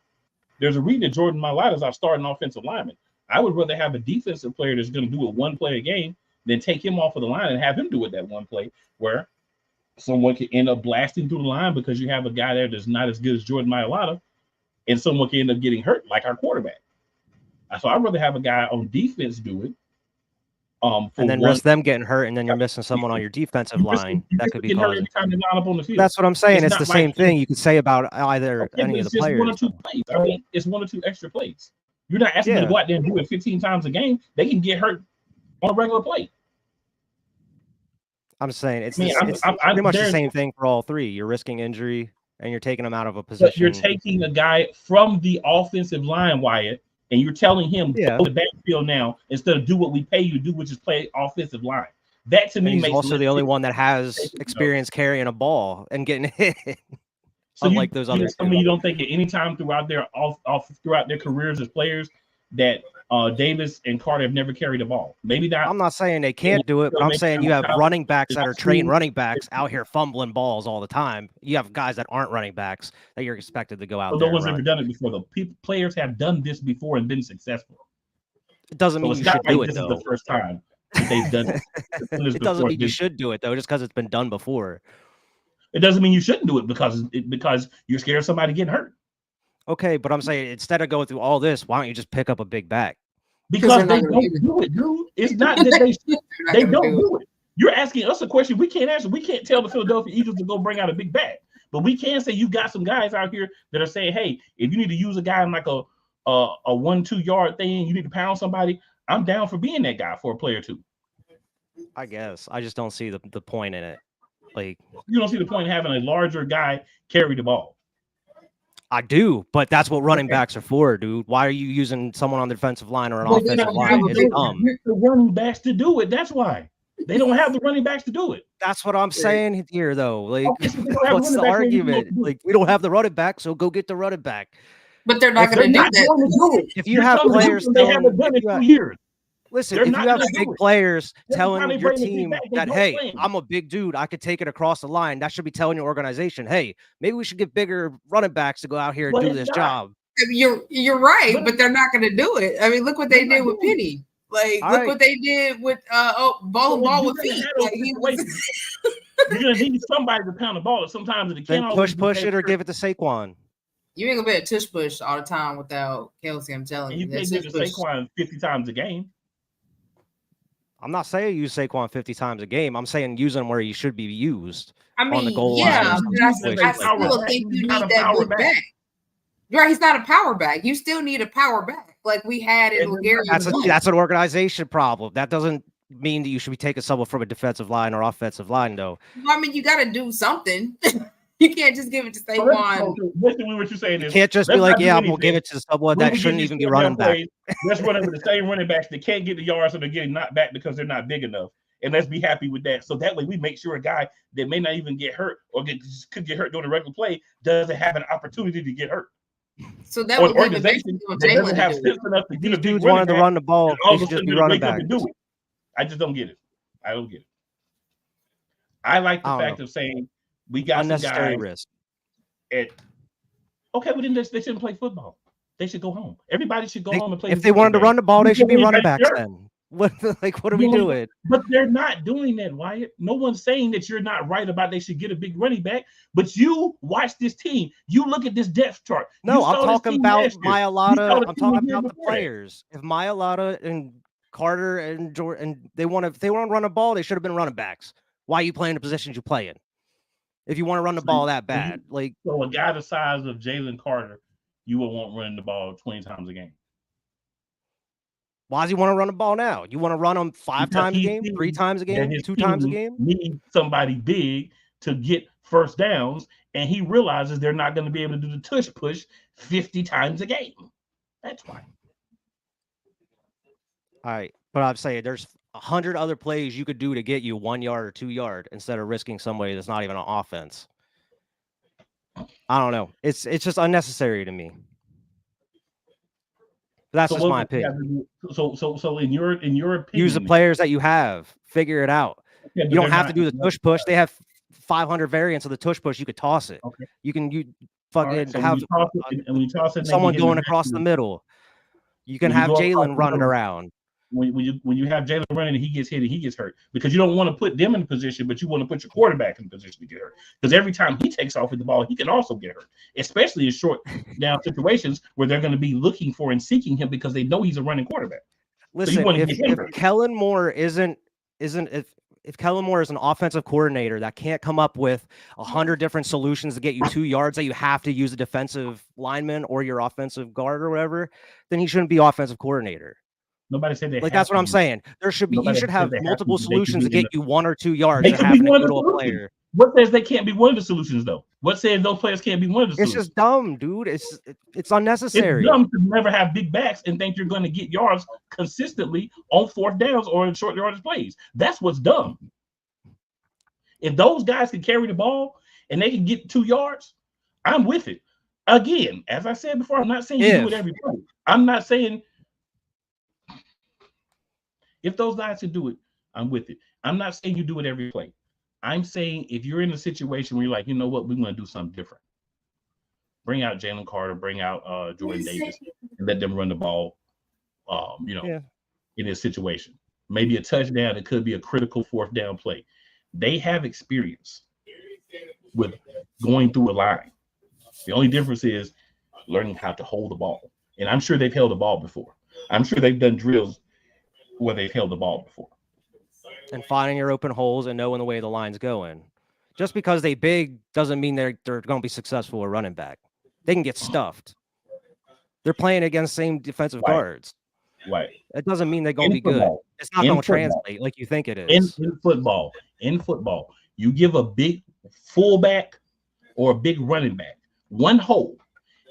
A: There's a reason that Jordan Mailata is our starting offensive lineman. I would rather have a defensive player that's going to do it 1 play a game than take him off of the line and have him do it that 1 play where someone could end up blasting through the line because you have a guy there that's not as good as Jordan Mailata, and someone can end up getting hurt, like our quarterback. So I'd rather have a guy on defense do it.
C: And then risk them getting hurt, and then you're missing someone on your defensive line. That could be causing. That's what I'm saying. It's the same thing you could say about either any of the players.
A: 1 or 2 plays. I mean, it's 1 or 2 extra plays. You're not asking them to go out there and do it 15 times a game. They can get hurt on a regular play.
C: I'm saying it's pretty much the same thing for all 3. You're risking injury and you're taking them out of a position.
A: But you're taking a guy from the offensive line, Wyatt, and you're telling him go to the backfield now instead of do what we pay you to do, which is play offensive line. That to me makes
C: also the only one that has experience carrying a ball and getting hit. So unlike those other.
A: I mean, you don't think at any time throughout their throughout their careers as players that Davis and Carter have never carried a ball. Maybe not.
C: I'm not saying they can't do it, but I'm saying you have running backs that are trained running backs out here fumbling balls all the time. You have guys that aren't running backs that you're expected to go out there.
A: No one's ever done it before, though. Players have done this before and been successful.
C: It doesn't mean you should do it, though.
A: This is the first time that they've done it.
C: It doesn't mean you should do it, though, just because it's been done before.
A: It doesn't mean you shouldn't do it because you're scared of somebody getting hurt.
C: Okay, but I'm saying instead of going through all this, why don't you just pick up a big back?
A: Because they don't do it, dude. It's not that they don't do it. You're asking us a question we can't answer. We can't tell the Philadelphia Eagles to go bring out a big back. But we can say you got some guys out here that are saying, hey, if you need to use a guy in like a 1-2 yard thing, you need to pound somebody, I'm down for being that guy for a play or 2.
C: I guess. I just don't see the point in it. Like,
A: you don't see the point in having a larger guy carry the ball.
C: I do, but that's what running backs are for, dude. Why are you using someone on the defensive line or an offensive line? It's dumb.
A: The running backs to do it. That's why. They don't have the running backs to do it.
C: That's what I'm saying here, though. Like, what's the argument? Like, we don't have the running back, so go get the running back.
B: But they're not going to do that.
C: If you have players,
A: they haven't done it for years.
C: Listen, if you have big players telling your team that, hey, I'm a big dude, I could take it across the line, that should be telling your organization, hey, maybe we should get bigger running backs to go out here and do this job.
B: You're right, but they're not going to do it. I mean, look what they did with Penny. Like, look what they did with ball with feet.
A: You're going to need somebody to pound the ball. Sometimes it can't
C: push it or give it to Saquon.
B: You ain't going to be a tush push all the time without Kelce, I'm telling you.
A: You can't give it to Saquon 50 times a game.
C: I'm not saying use Saquon 50 times a game. I'm saying use him where he should be used.
B: I mean,
C: on the goal
B: yeah,
C: line.
B: but I still think you need that big back. Right, he's not a power back. You still need a power back, like we had in Gary.
C: That's an organization problem. That doesn't mean that you should be taking someone from a defensive line or offensive line, though.
B: Well, I mean, you got to do something. You can't just give it to Saquon.
A: Basically, what you're saying is
C: you can't just be like, yeah, I'm going to give it to someone that shouldn't even be running back.
A: Let's run over the same running backs that can't get the yards, so they're getting knocked back because they're not big enough. And let's be happy with that. So that way we make sure a guy that may not even get hurt or could get hurt during the regular play doesn't have an opportunity to get hurt.
B: So that would be the best thing on Jalen
A: have sense enough to get
C: these dudes wanted to run the ball. They should just be running back.
A: I just don't get it. I don't get it. I like the fact of saying we got
C: unnecessary
A: some guys
C: risk.
A: Okay, well then they shouldn't play football. They should go home. Everybody should go home and play.
C: If they wanted to run the ball, they should be running backs then. What are we doing?
A: But they're not doing that, Wyatt. No one's saying that you're not right about they should get a big running back. But you watch this team. You look at this depth chart.
C: No, I'm talking about Mailata. I'm talking about the players. If Mailata and Carter and Jordan, they want to run a ball, they should have been running backs. Why are you playing the positions you play in? If you want to run the ball that bad,
A: so a guy the size of Jalen Carter, you will want running the ball 20 times a game.
C: Why does he want to run the ball now? You want to run him 5 times a game, 3 times a game, 2 times a game?
A: Need somebody big to get first downs, and he realizes they're not going to be able to do the tush push 50 times a game. That's why.
C: All right, but I'm saying there's 100 other plays you could do to get you 1 yard or 2 yard instead of risking somebody that's not even on offense. I don't know. It's just unnecessary to me. That's just my opinion.
A: So in your opinion,
C: use the players that you have. Figure it out. Yeah, you don't have to do the tush push. They have 500 variants of the tush push. You could toss it. Okay. You fucking have someone going across the middle. You can have Jalen running around.
A: When you have Jalen running and he gets hit and he gets hurt, because you don't want to put them in a position, but you want to put your quarterback in a position to get hurt. Because every time he takes off with the ball, he can also get hurt, especially in short down situations where they're going to be looking for and seeking him because they know he's a running quarterback.
C: Listen, so if Kellen Moore if Kellen Moore is an offensive coordinator that can't come up with 100 different solutions to get you 2 yards, that you have to use a defensive lineman or your offensive guard or whatever, then he shouldn't be offensive coordinator.
A: Nobody said that.
C: That's what I'm saying. There should be. You should have multiple solutions to get you 1 or 2 yards. And having a little player.
A: What says they can't be one of the solutions though? What says those players can't be one of the solutions?
C: It's just dumb, dude. It's unnecessary.
A: It's dumb to never have big backs and think you're going to get yards consistently on 4th downs or in short yardage plays. That's what's dumb. If those guys can carry the ball and they can get 2 yards, I'm with it. Again, as I said before, I'm not saying you do it every play. I'm not saying. If those guys can do it, I'm with it. I'm not saying you do it every play. I'm saying if you're in a situation where you're like, you know what, we want to do something different. Bring out Jalen Carter, bring out Jordan Davis, and let them run the ball, in this situation. Maybe a touchdown. It could be a critical 4th down play. They have experience with going through a line. The only difference is learning how to hold the ball. And I'm sure they've held the ball before. I'm sure they've done drills where they've held the ball before.
C: And finding your open holes and knowing the way the line's going. Just because they big doesn't mean they're going to be successful at running back. They can get stuffed. They're playing against same defensive guards.
A: Right.
C: It doesn't mean they're going to be good. It's not going to translate like you think it is.
A: In football, you give a big fullback or a big running back one hole.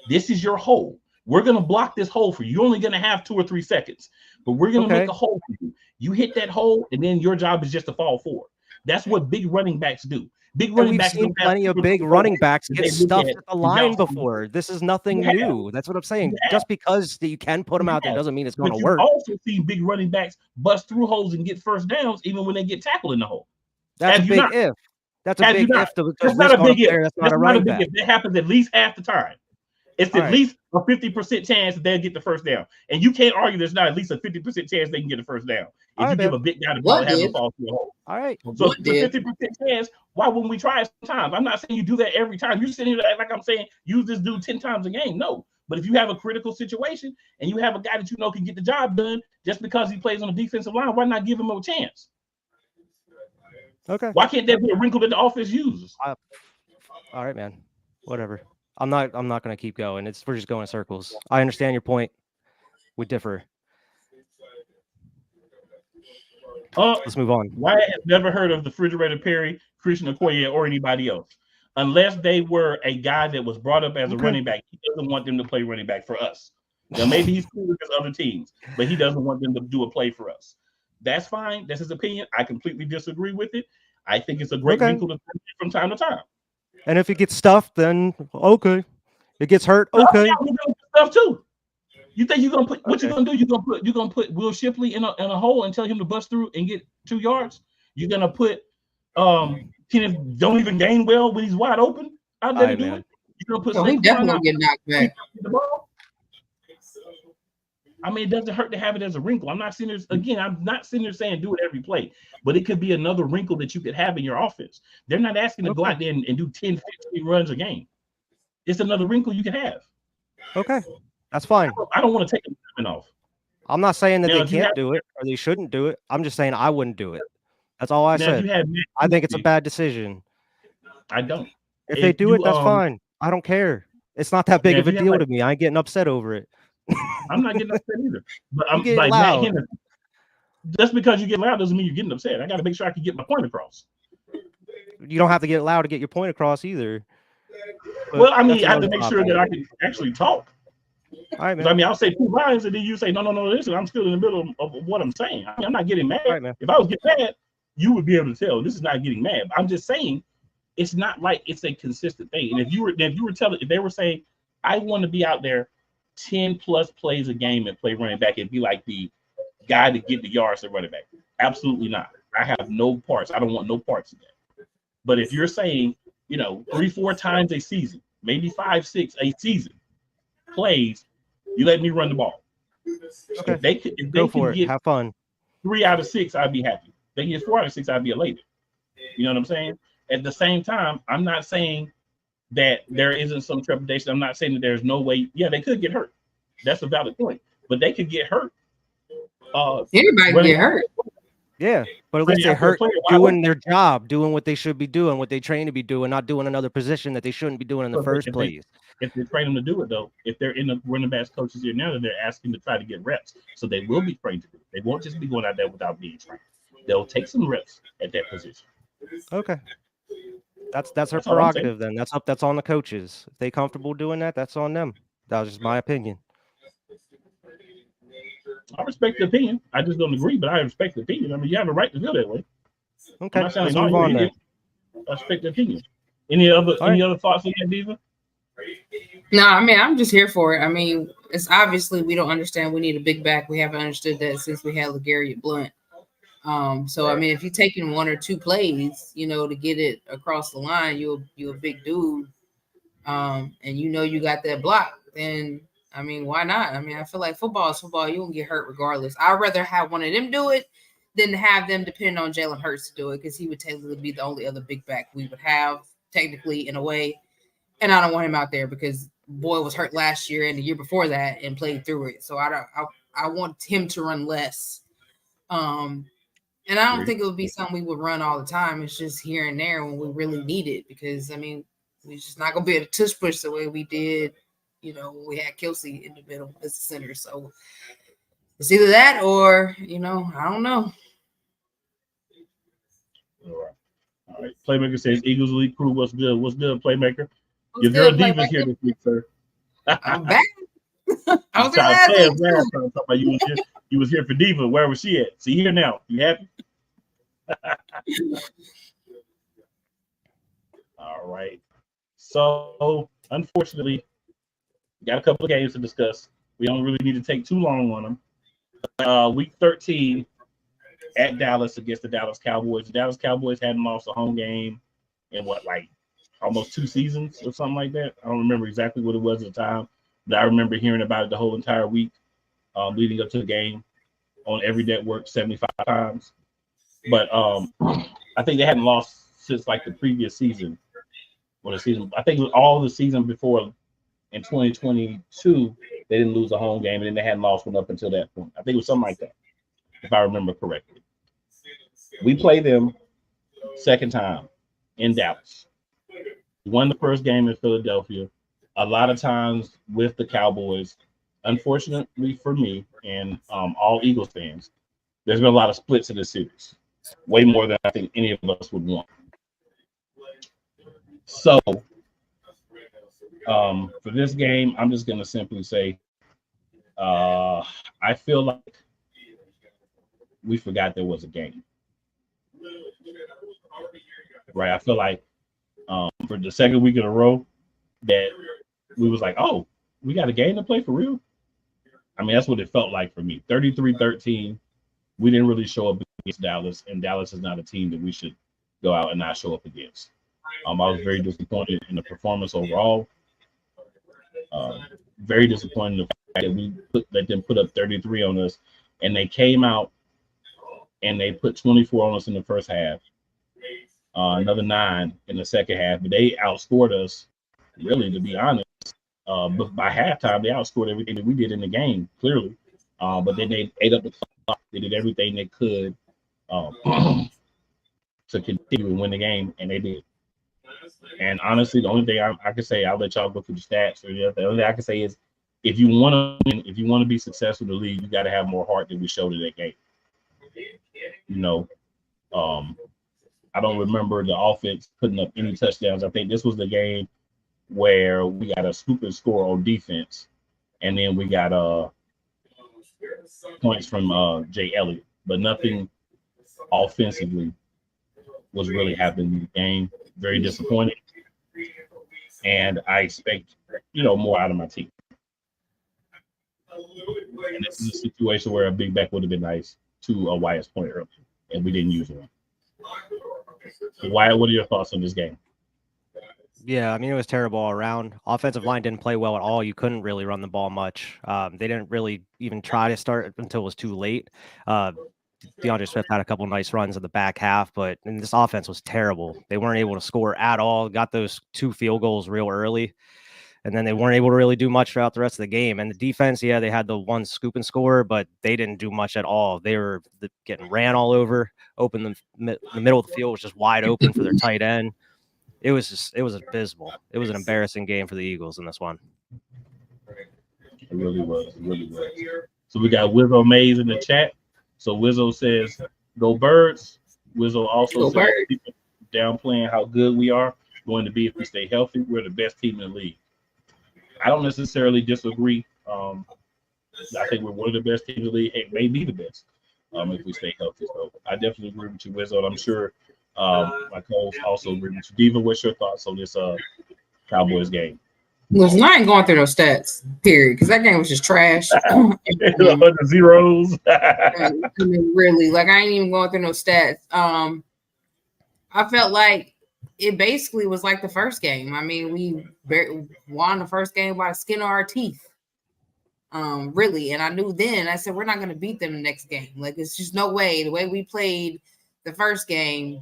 A: This is your hole. We're going to block this hole for you. You're only going to have 2 or 3 seconds, but we're going to make a hole for you. You hit that hole, and then your job is just to fall forward. That's what big running backs do. Big running backs.
C: We've seen plenty of big running backs get stuffed at the line before. This is nothing new. That's what I'm saying. Just because you can put them out there doesn't mean it's going to work.
A: You've also seen big running backs bust through holes and get first downs, even when they get tackled in the hole.
C: That's a big if. That's a big if.
A: That's not a big if. That's not a big if. That happens at least half the time. It's at least a 50% chance that they'll get the first down. And you can't argue there's not at least a 50% chance they can get the first down. If you give a big guy the ball, have him fall through a hole.
C: All right.
A: So the 50% chance, why wouldn't we try it sometimes? I'm not saying you do that every time. You're sitting here like I'm saying, use this dude 10 times a game. No. But if you have a critical situation and you have a guy that you know can get the job done just because he plays on the defensive line, why not give him a chance?
C: Okay.
A: Why can't that be a wrinkle that the offense uses?
C: All right, man. Whatever. I'm not going to keep going. We're just going in circles. I understand your point. We differ. Let's move on.
A: Wyatt has never heard of the Refrigerator Perry, Christian Okoye, or anybody else. Unless they were a guy that was brought up as a running back, he doesn't want them to play running back for us. Now, maybe he's cool with his other teams, but he doesn't want them to do a play for us. That's fine. That's his opinion. I completely disagree with it. I think it's a great wrinkle to from time to time.
C: And if it gets stuffed, then okay. It gets hurt, okay.
A: Stuff too. You think you're gonna put what you're gonna do? You're gonna put Will Shipley in a hole and tell him to bust through and get 2 yards. You're gonna put Kenneth don't even gain well when he's wide open out there to do it. You're gonna put
B: he definitely gonna get knocked back.
A: I mean, it doesn't hurt to have it as a wrinkle. I'm not sitting there saying do it every play, but it could be another wrinkle that you could have in your offense. They're not asking to go out there and do 10, 15 runs a game. It's another wrinkle you could have.
C: Okay. That's fine.
A: I don't want to take them off.
C: I'm not saying that they can't do it or they shouldn't do it. I'm just saying I wouldn't do it. That's all I said. I think it's a bad decision.
A: I don't.
C: If they do it, that's fine. I don't care. It's not that big of a deal to me. I ain't getting upset over it.
A: I'm not getting upset either. But I'm
C: like
A: Matt Henderson. Just because you get loud doesn't mean you're getting upset. I got to make sure I can get my point across.
C: You don't have to get loud to get your point across either. But
A: well, I mean, I have to make sure that I can actually talk.
C: All right, man.
A: I mean, I'll say 2 lines and then you say, no, listen, I'm still in the middle of what I'm saying. I mean, I'm not getting mad.
C: Right, if
A: I was getting mad, you would be able to tell this is not getting mad. I'm just saying it's not like it's a consistent thing. And if they were saying, I want to be out there 10 plus plays a game and play running back and be like the guy to get the yards at running back. Absolutely not. I have no parts. I don't want no parts of that. But if you're saying, 3-4 times a season, maybe 5-6 a season plays, you let me run the ball.
C: Okay.
A: If they could
C: get have fun.
A: 3 out of 6, I'd be happy. If they get 4 out of 6, I'd be elated. You know what I'm saying? At the same time, I'm not saying that there isn't some trepidation. I'm not saying that there's no way. Yeah, they could get hurt. That's a valid point. But they could get hurt.
B: Anybody can get hurt.
C: Yeah, but at least they hurt doing their job, doing what they should be doing, what they train to be doing, not doing another position that they shouldn't be doing in the first place.
A: If they train them to do it, though, if they're in the running backs coaches here now, then they're asking to try to get reps. So they will be trained to do it. They won't just be going out there without being trained. They'll take some reps at that position.
C: Okay. That's her prerogative then. That's on the coaches. If they're comfortable doing that, that's on them. That was just my opinion.
A: I respect the opinion. I just don't agree, but I respect the opinion. I mean, you have a right to feel that way.
C: Okay, let's move on then.
A: I respect the opinion. Any other thoughts on that, Diva?
B: No, I mean, I'm just here for it. I mean, it's obviously we don't understand we need a big back. We haven't understood that since we had LeGarrette Blount. So I mean, if you're taking 1 or 2 plays, to get it across the line, you're a big dude, and you got that block, then I mean, why not? I mean, I feel like football is football. You won't get hurt regardless. I'd rather have one of them do it than have them depend on Jalen Hurts to do it, because he would technically be the only other big back we would have, technically, in a way. And I don't want him out there because boy was hurt last year and the year before that and played through it. So I want him to run less. And I don't think it would be something we would run all the time. It's just here and there when we really need it, because I mean, we're just not gonna be able to tush push the way we did, when we had Kelsey in the middle as the center. So it's either that or, I don't know.
A: All right. Playmaker says Eagles Elite Crew, what's good? What's good, Playmaker? Your girl Diva's here this week, sir.
B: I'm back. I was
A: talking about you was here for Diva. Where was she at? See here now. You happy? All right. So unfortunately, we got a couple of games to discuss. We don't really need to take too long on them. Week 13 at Dallas against the Dallas Cowboys. The Dallas Cowboys hadn't lost a home game in almost 2 seasons or something like that. I don't remember exactly what it was at the time, but I remember hearing about it the whole entire week leading up to the game on every network 75 times. But I think they hadn't lost since the previous season. I think it was all the season before in 2022, they didn't lose a home game, and then they hadn't lost one up until that point. I think it was something like that, if I remember correctly. We play them second time in Dallas. We won the first game in Philadelphia. A lot of times with the Cowboys, unfortunately for me and all Eagles fans, there's been a lot of splits in the series, way more than I think any of us would want. So for this game, I'm just going to simply say I feel like we forgot there was a game. Right? I feel like for the second week in a row that we was like, oh, we got a game to play for real? I mean, that's what it felt like for me. 33-13. We didn't really show up against Dallas, and Dallas is not a team that we should go out and not show up against. I was very disappointed in the performance overall. Very disappointed in the fact that we let them put up 33 on us, and they came out and they put 24 on us in the first half, another 9 in the second half. But they outscored us, really, to be honest. But by halftime, they outscored everything that we did in the game, clearly. But then they ate up the clock. They did everything they could to continue and win the game, and they did. And honestly, the only thing I can say, I'll let y'all go through the stats. The only thing I can say is, if you want to be successful in the league, you got to have more heart than we showed in that game. You know, I don't remember the offense putting up any touchdowns. I think this was the game where we got a stupid score on defense, and then we got points from Jay Elliott, but nothing offensively was really happening in the game. Very disappointed, and I expect more out of my team. And this is a situation where a big back would have been nice, to Wyatt's point earlier, and we didn't use one. So Wyatt, what are your thoughts on this game?
C: Yeah, I mean, it was terrible all around. Offensive line didn't play well at all. You couldn't really run the ball much. They didn't really even try to start until it was too late. DeAndre Swift had a couple nice runs in the back half, but this offense was terrible. They weren't able to score at all. Got those 2 field goals real early, and then they weren't able to really do much throughout the rest of the game. And the defense, yeah, they had the one scoop and score, but they didn't do much at all. They were getting ran all over. The middle of the field was just wide open for their tight end. It was abysmal. It was an embarrassing game for the Eagles in this one.
A: It really was. It really was. So we got Wizzo Mays in the chat. So Wizzo says, "Go Birds." Wizzo also says, "People downplaying how good we are going to be if we stay healthy. We're the best team in the league." I don't necessarily disagree. I think we're one of the best teams in the league. It may be the best if we stay healthy. So I definitely agree with you, Wizzo. And I'm sure my co-host also agree with you. Diva, what's your thoughts on this Cowboys game?
B: Listen, I ain't going through those stats, period, because that game was just trash.
A: A bunch of zeros.
B: I mean, really, like, I ain't even going through no stats. I felt like it basically was like the first game. I mean, we won the first game by the skin of our teeth. Really. And I knew then, I said, we're not going to beat them the next game. Like, it's just no way. The way we played the first game,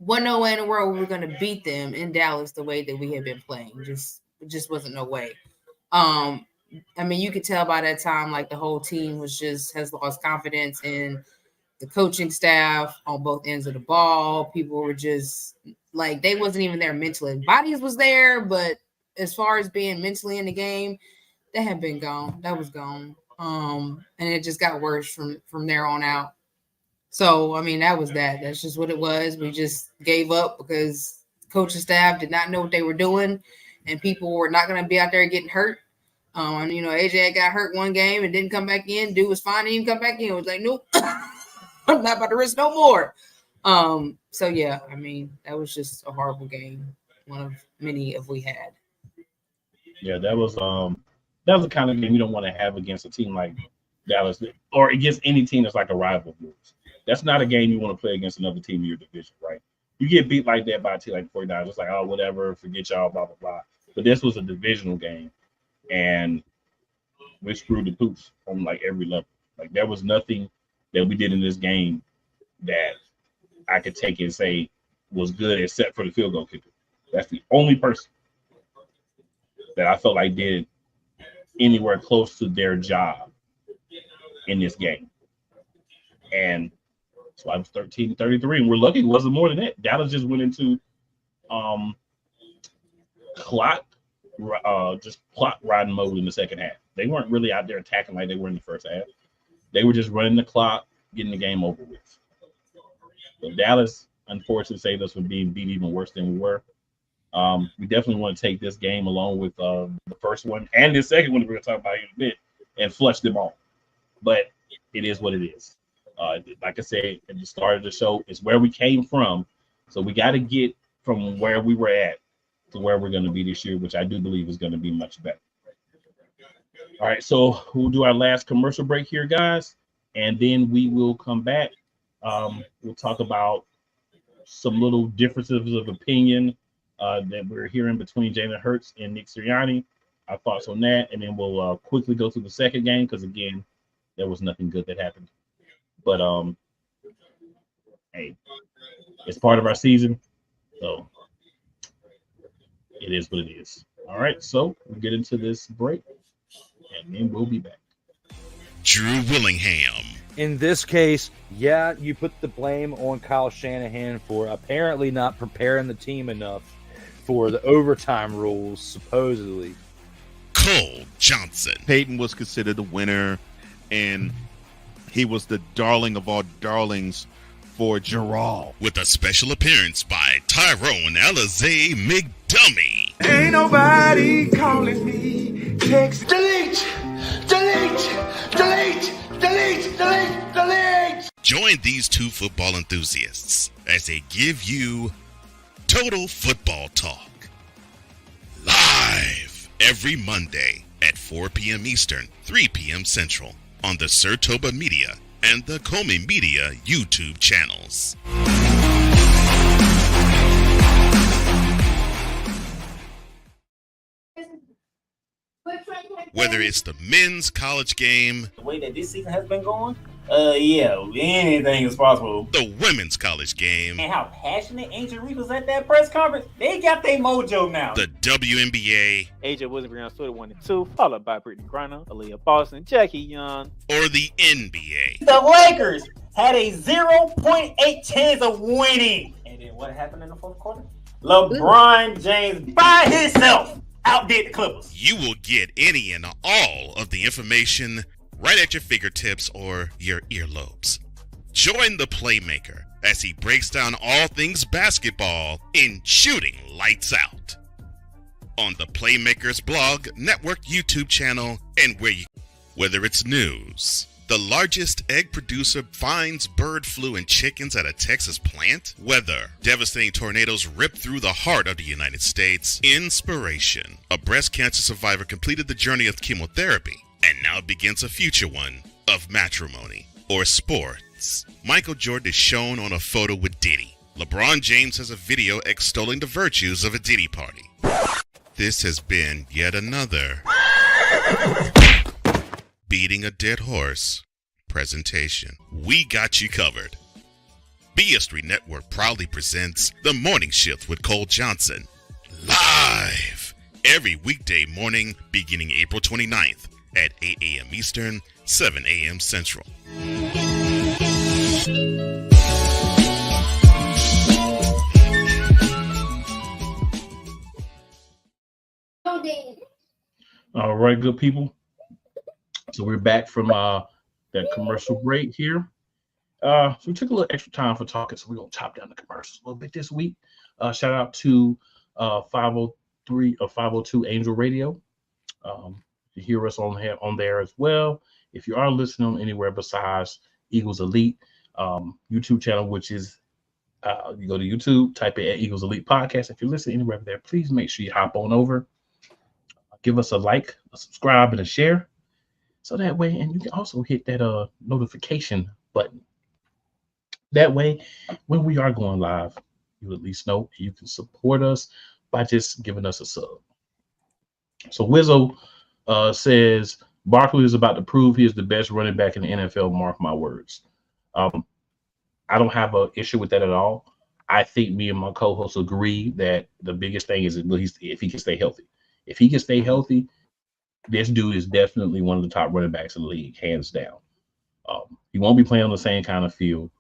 B: wasn't no way in the world we were going to beat them in Dallas the way that we had been playing. It just wasn't no way. I mean, you could tell by that time, like, the whole team has lost confidence in the coaching staff on both ends of the ball. People were just like, they wasn't even there mentally. Bodies was there, but as far as being mentally in the game, that had been gone. That was gone. And it just got worse from there on out. So, I mean, that was that. That's just what it was. We just gave up because coaching staff did not know what they were doing, and people were not going to be out there getting hurt. And, AJ got hurt one game and didn't come back in. Dude was fine. He didn't come back in. It was like, nope, I'm not about to risk no more. So, yeah, I mean, that was just a horrible game. One of many we had.
A: Yeah, that was the kind of game you don't want to have against a team like Dallas or against any team that's like a rival of yours. That's not a game you want to play against another team in your division, right? You get beat like that by a team like 49ers, it's like, oh, whatever, forget y'all, blah, blah, blah. But this was a divisional game, and we screwed the poops on, like, every level. Like, there was nothing that we did in this game that I could take and say was good except for the field goal kicker. That's the only person. that I felt like did anywhere close to their job in this game. And so I was 13-33, and we're lucky it wasn't more than that. Dallas just went into clock riding mode in the second half. They weren't really out there attacking like they were in the first half. They were just running the clock, getting the game over with. So Dallas, unfortunately, saved us from being beat even worse than we were. We definitely want to take this game along with the first one and the second one that we're going to talk about in a bit and flush them all. But it is what it is. Like I said at the start of the show, it's where we came from. So we got to get from where we were at to where we're going to be this year, which I do believe is going to be much better. All right, so we'll do our last commercial break here, guys, and then we will come back. We'll talk about some little differences of opinion that we're hearing between Jalen Hurts and Nick Sirianni, our thoughts on that, and then we'll quickly go through the second game because, again, there was nothing good that happened. But, hey, it's part of our season, so it is what it is. All right, so we'll get into this break, and then we'll be back.
F: Drew Willingham.
L: In this case, yeah, you put the blame on Kyle Shanahan for apparently not preparing the team enough for the overtime rules, supposedly.
F: Cole Johnson.
M: Peyton was considered the winner, and he was the darling of all darlings for Gerald.
F: With a special appearance by Tyrone Alizé McDummy.
K: Ain't nobody calling me. Text delete, delete, delete, delete, delete, delete.
F: Join these two football enthusiasts as they give you Total Football Talk. Live every Monday at 4 p.m. Eastern, 3 p.m. Central on the Sertoba Media and the Comey Media YouTube channels. Whether it's the men's college game,
H: The way that this season has been going, yeah, anything is possible.
F: the women's college game,
H: And how passionate Angel Reese was at that press conference, they got their mojo now.
F: the WNBA,
G: AJ Wilson, Brianna Stewart 1 and 2, followed by Brittany Griner, Aaliyah Boston, Jackie Young.
F: or the NBA.
H: The Lakers had a 0.8 chance of winning. And then what happened in the fourth quarter? LeBron James by himself outdid the Clippers.
F: You will get any and all of the information right at your fingertips or your earlobes. Join the Playmaker as he breaks down all things basketball in Shooting Lights Out on the Playmaker's blog, network, YouTube channel, and whether it's news, the largest egg producer finds bird flu in chickens at a Texas plant, weather, devastating tornadoes rip through the heart of the United States, inspiration, a breast cancer survivor completed the journey of chemotherapy and now begins a future one of matrimony, or sports. Michael Jordan is shown on a photo with Diddy. LeBron James has a video extolling the virtues of a Diddy party. This has been yet another Beating a Dead Horse presentation. We got you covered. BS3 Network proudly presents The Morning Shift with Cole Johnson, live every weekday morning beginning April 29th at 8 a.m. Eastern, 7 a.m. Central.
A: All right, good people. So we're back from that commercial break here. So we took a little extra time for talking, so we're going to chop down the commercials a little bit this week. Shout out to 503 or 502 Angel Radio. You hear us on there as well. If you are listening on anywhere besides Eagles Elite YouTube channel, which is you go to YouTube, type it at Eagles Elite Podcast. If you're listening anywhere there, please make sure you hop on over. Give us a like, a subscribe, and a share. So that way, and you can also hit that notification button. That way, when we are going live, you at least know you can support us by just giving us a sub. So Wizzo says, Barkley is about to prove he is the best running back in the NFL, mark my words. I don't have an issue with that at all. I think me and my co-hosts agree that the biggest thing is if he can stay healthy. If he can stay healthy, this dude is definitely one of the top running backs in the league, hands down. He won't be playing on the same kind of field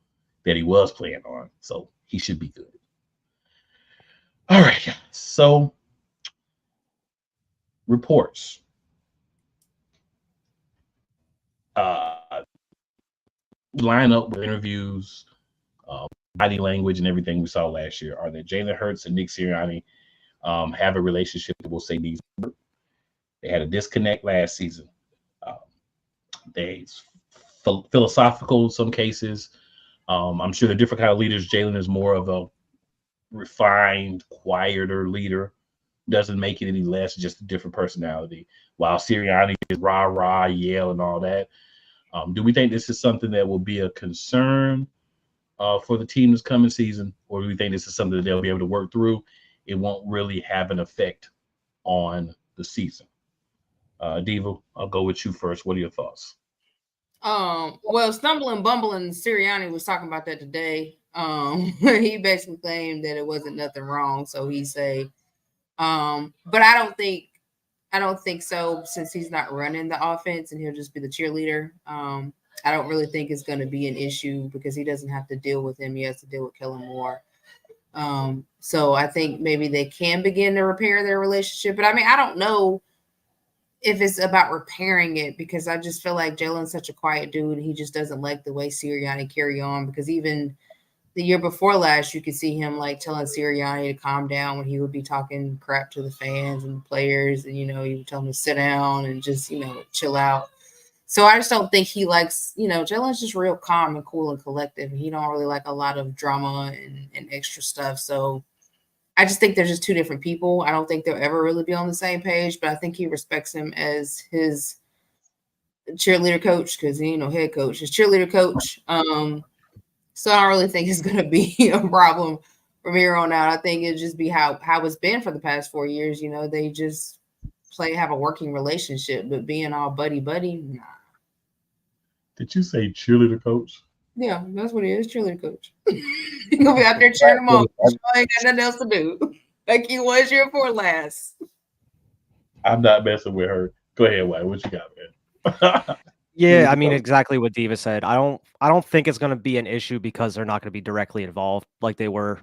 A: that he was playing on, so he should be good. All right, so reports. Line up with interviews, body language, and everything we saw last year are that Jalen Hurts and Nick Sirianni have a relationship that will say these. They had a disconnect last season. They philosophical in some cases. I'm sure they're different kind of leaders. Jalen is more of a refined, quieter leader. Doesn't make it any less, just a different personality. While Sirianni is rah, yell, and all that. Do we think this is something that will be a concern for the team this coming season? Or do we think this is something that they'll be able to work through? It won't really have an effect on the season. Diva, I'll go with you first. What are your thoughts?
B: Well, Stumbling Bumbling Sirianni was talking about that today. He basically claimed that it wasn't nothing wrong. So he say, but I don't think so, since he's not running the offense and he'll just be the cheerleader. I don't really think it's going to be an issue because he doesn't have to deal with him. He has to deal with Kellen Moore. So I think maybe they can begin to repair their relationship. But I mean, I don't know if it's about repairing it, because I just feel like Jalen's such a quiet dude. He just doesn't like the way Sirianni carry on, because even the year before last, you could see him like telling Sirianni to calm down when he would be talking crap to the fans and the players. And, he would tell him to sit down and just, chill out. So I just don't think he likes, Jalen's just real calm and cool and collective. And he don't really like a lot of drama and extra stuff. So I just think they're just two different people. I don't think they'll ever really be on the same page, but I think he respects him as his cheerleader coach, because he ain't no head coach, his cheerleader coach. So I don't really think it's going to be a problem from here on out. I think it'll just be how it's been for the past 4 years. They just have a working relationship, but being all buddy, nah.
A: Did you say cheerleader coach?
B: Yeah, that's what he is, cheerleader coach. He's going to be out there cheering them on. I ain't got nothing else to do. Like he was year before last.
A: I'm not messing with her. Go ahead, White. What you got, man?
C: Yeah, I mean, exactly what Diva said. I don't think it's going to be an issue because they're not going to be directly involved like they were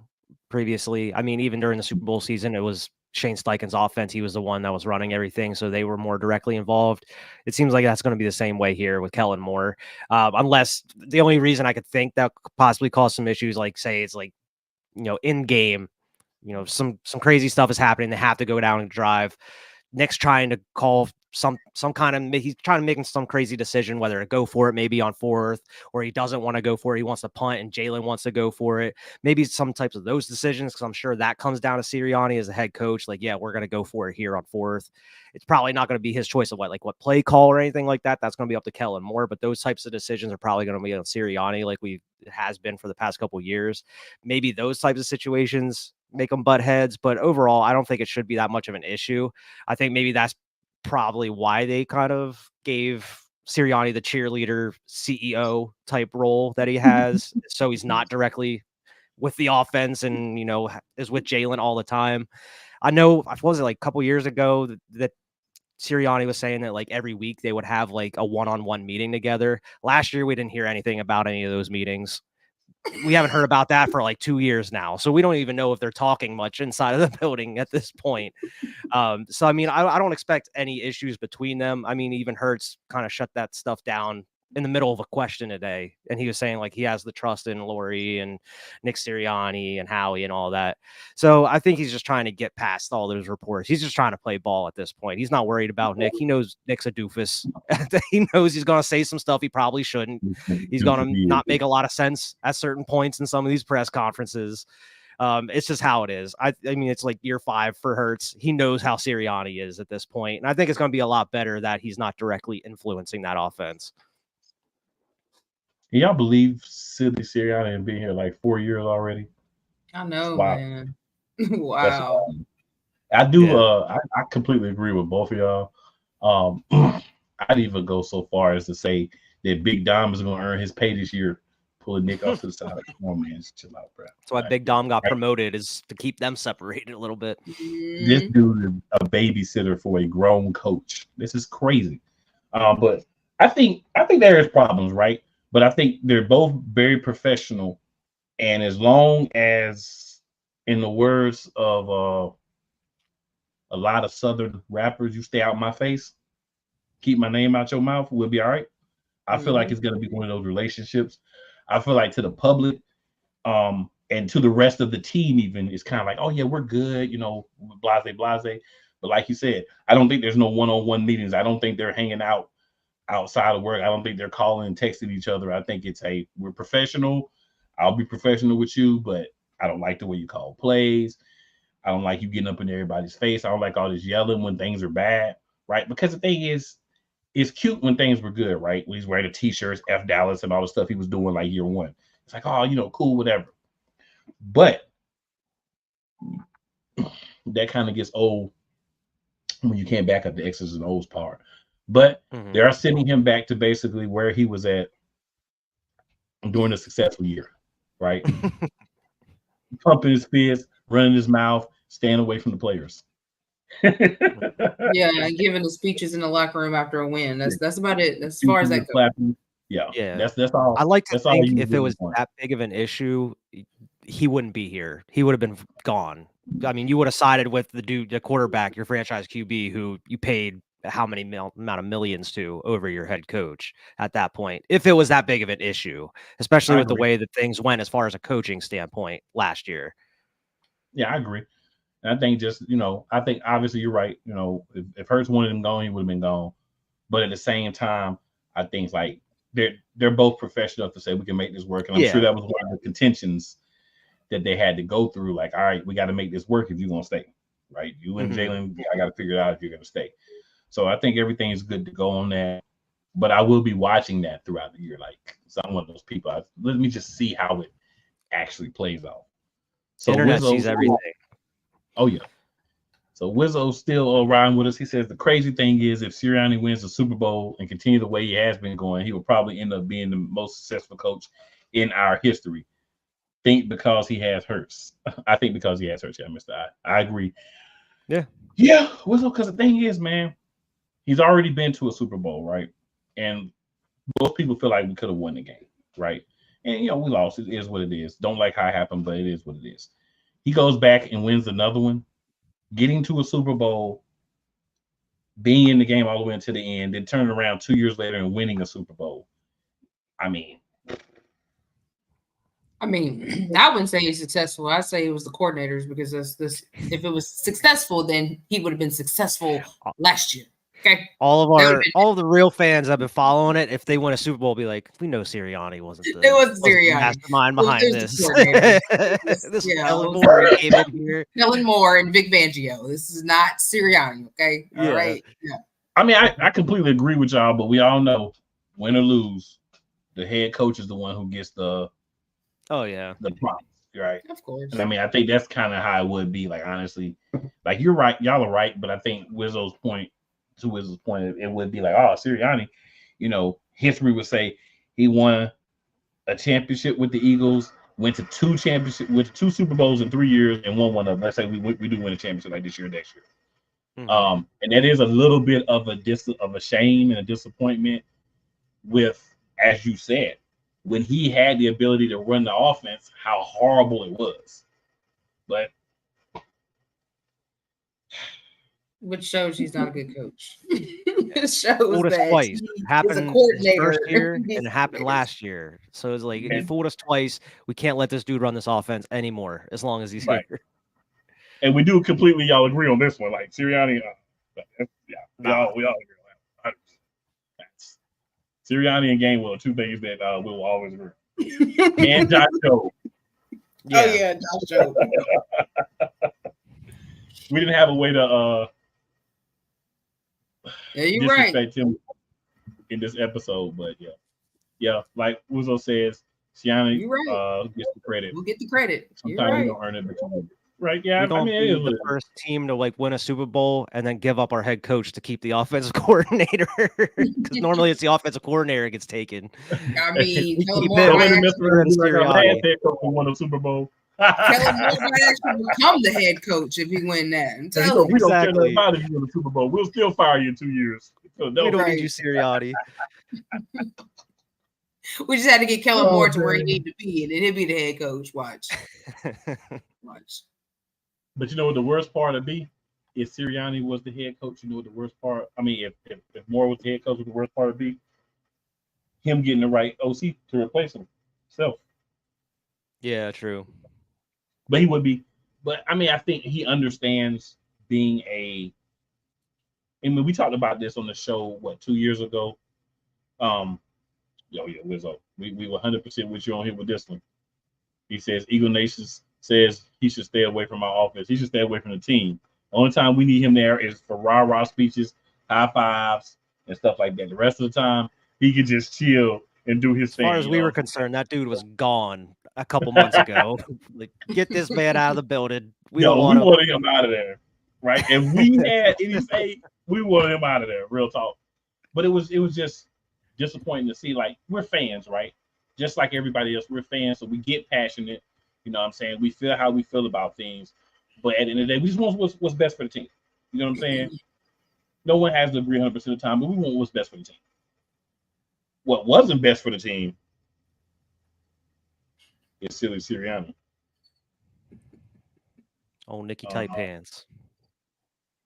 C: previously. I mean, even during the Super Bowl season, it was Shane Steichen's offense. He was the one that was running everything, so they were more directly involved. It seems like that's going to be the same way here with Kellen Moore, unless the only reason I could think that could possibly cause some issues, like say it's like, in game, some crazy stuff is happening. They have to go down and drive. Nick's trying to call some kind of, he's trying to make some crazy decision, whether to go for it maybe on fourth, or he doesn't want to go for it. He wants to punt and Jalen wants to go for it. Maybe some types of those decisions, because I'm sure that comes down to Sirianni as a head coach. Like, yeah, we're going to go for it here on fourth. It's probably not going to be his choice of what play call or anything like that. That's going to be up to Kellen Moore, but those types of decisions are probably going to be on Sirianni, like it has been for the past couple of years. Maybe those types of situations make them butt heads, but overall, I don't think it should be that much of an issue. I think maybe that's probably why they kind of gave Sirianni the cheerleader CEO type role that he has. So he's not directly with the offense and, is with Jalen all the time. I know, what was it, like a couple years ago that Sirianni was saying that like every week they would have like a one-on-one meeting together. Last year, we didn't hear anything about any of those meetings. We haven't heard about that for like 2 years now. So we don't even know if they're talking much inside of the building at this point. So, I mean, I don't expect any issues between them. I mean, even Hurts kind of shut that stuff down in the middle of a question today. And he was saying like he has the trust in Laurie and Nick Sirianni and Howie and all that. So I think he's just trying to get past all those reports. He's just trying to play ball at this point. He's not worried about Nick. He knows Nick's a doofus. He knows he's going to say some stuff he probably shouldn't. He's going to not make a lot of sense at certain points in some of these press conferences. It's just how it is. I mean, it's like year 5 for Hurts. He knows how Sirianni is at this point. And I think it's going to be a lot better that he's not directly influencing that offense.
A: Y'all believe Sidney Sirianni has been here like 4 years already?
B: I know,
A: wow.
B: Man. Wow.
A: I do. Yeah. I completely agree with both of y'all. I'd even go so far as to say that Big Dom is going to earn his pay this year Pulling Nick off to the side. Like, come on, man, just chill out, bro.
C: That's why Big Dom got promoted, is to keep them separated a little bit.
A: This dude is a babysitter for a grown coach. This is crazy. But I think there is problems, right? But I think they're both very professional. And as long as, in the words of a lot of Southern rappers, you stay out my face, keep my name out your mouth, we'll be all right. I feel like it's going to be one of those relationships. I feel like to the public and to the rest of the team even, it's kind of like, oh, yeah, we're good, you know, blase. But like you said, I don't think there's no one-on-one meetings. I don't think they're hanging out outside of work. I don't think they're calling and texting each other. I think it's, hey, we're professional. I'll be professional with you, but I don't like the way you call plays. I don't like you getting up in everybody's face. I don't like all this yelling when things are bad, right? Because the thing is, it's cute when things were good, right? When he's wearing the t-shirts, F Dallas, and all the stuff he was doing like year one. It's like, oh, you know, cool, whatever. But that kind of gets old when you can't back up the X's and O's part. But they are sending him back to basically where he was at during a successful year, right? Pumping his fist, running his mouth, staying away from the players.
B: Yeah, and giving the speeches in the locker room after a win. That's about it. As far as that goes.
A: Yeah. That's all.
C: I like to
A: that's
C: think
A: all
C: if it was that big of an issue, he wouldn't be here. He would have been gone. I mean, you would have sided with the quarterback, your franchise QB, who you paid how many amount of millions to over your head coach at that point, if it was that big of an issue, especially with the way that things went as far as a coaching standpoint last year.
A: Yeah, I agree. And I think just, you know, I think obviously you're right. You know, if Hurts wanted him gone, he would have been gone. But at the same time, I think like they're both professional enough to say we can make this work. And I'm sure that was one of the contentions that they had to go through. Like, all right, we got to make this work if you're going to stay, right? You and Jalen, I got to figure it out if you're going to stay. So I think everything is good to go on that. But I will be watching that throughout the year. Like, so I'm one of those people. Let me just see how it actually plays out. So
C: Internet sees everything.
A: Oh, yeah. So Wizzo's still riding with us. He says the crazy thing is if Sirianni wins the Super Bowl and continue the way he has been going, he will probably end up being the most successful coach in our history. Think because he has Hurts. I think because he has Hurts. Yeah, Mr. I agree.
C: Yeah.
A: Yeah, Wizzo, because the thing is, man, he's already been to a Super Bowl, right? And most people feel like we could have won the game, right? And, you know, we lost. It is what it is. Don't like how it happened, but it is what it is. He goes back and wins another one, getting to a Super Bowl, being in the game all the way until the end, then turning around 2 years later and winning a Super Bowl. I mean,
B: I wouldn't say he's successful. I'd say it was the coordinators because if it was successful, then he would have been successful last year. Okay.
C: All of the real fans that have been following it, if they win a Super Bowl, be like, we know Sirianni wasn't the mastermind behind this. Ellen Moore came in here.
B: Ellen Moore and Vic Fangio. This is not Sirianni. Okay. All right. Yeah.
A: I mean, I completely agree with y'all, but we all know, win or lose, the head coach is the one who gets the the props, right?
B: Of course.
A: And I mean, I think that's kind of how it would be. Like, honestly, like you're right, y'all are right, but I think Wizzo's point, it would be like, oh, Sirianni, you know, history would say he won a championship with the Eagles, went to two Super Bowls in 3 years, and won one of them. Let's say we do win a championship like this year, next year. And that is a little bit of a shame and a disappointment with, as you said, when he had the ability to run the offense, how horrible it was. But
B: which shows he's not a good coach. It shows that
C: twice.
B: He's
C: happened
B: a coordinator
C: first year and it happened last year. So it's like, he fooled us twice. We can't let this dude run this offense anymore as long as he's here.
A: And we do completely, y'all agree on this one. Like Sirianni, we all agree on that. Sirianni and Gainwell are two things that we will always agree. And Josh Jobe.
B: Yeah. Oh yeah, Josh Jobe.
A: We didn't have a way to
B: you're
A: disrespect him in this episode, but yeah, like Uzo says, Sirianni gets the credit.
B: We'll get the credit.
A: Sometimes you don't earn it, but you Right? Yeah,
C: We
A: I
C: don't
A: mean, it
C: be
A: is what
C: the
A: it is.
C: first team to like win a Super Bowl and then give up our head coach to keep the offensive coordinator because normally it's the offensive coordinator that gets taken.
B: I mean,
C: We
B: Kellen
C: keep
B: Moore
C: it
B: might
A: Don't mess
B: actually,
A: around and be like our last
C: Sirianni.
A: head coach who won a Super Bowl.
B: Kellen Moore might actually become the head coach if he win that. I'm
A: We
B: telling
A: don't
B: you.
A: care nothing
C: Exactly.
A: about if you win a Super Bowl. We'll still fire you in 2 years. So
C: We don't
A: no.
C: need you, Sirianni.
B: We just had to get Kellen
A: Oh,
B: Moore to where he
A: man.
B: needed to be, and then he'll be the head coach. Watch.
A: But you know what the worst part would be? If Sirianni was the head coach, you know what the worst part? I mean, if Moore was the head coach, what the worst part would be? Him getting the right OC to replace him.
C: Yeah, true.
A: But he would be. But I mean, I think he understands being a. I mean, we talked about this on the show 2 years ago. Wizzo, we were 100% with you on here with this one. He says Eagle Nation says he should stay away from our offense. He should stay away from the team. The only time we need him there is for rah-rah speeches, high fives, and stuff like that. The rest of the time, he can just chill and do his
C: As
A: thing.
C: far as we were concerned, that dude was gone a couple months ago. Like, get this man out of the building. We
A: wanted him out of there, right? If we had any say, we wanted him out of there. Real talk. But it was just disappointing to see. Like, we're fans, right? Just like everybody else, we're fans, so we get passionate. You know what I'm saying? We feel how we feel about things. But at the end of the day, we just want what's best for the team. You know what I'm saying? No one has to agree 100% of the time, but we want what's best for the team. What wasn't best for the team is silly Sirianni.
C: Oh, Nicky tight pants.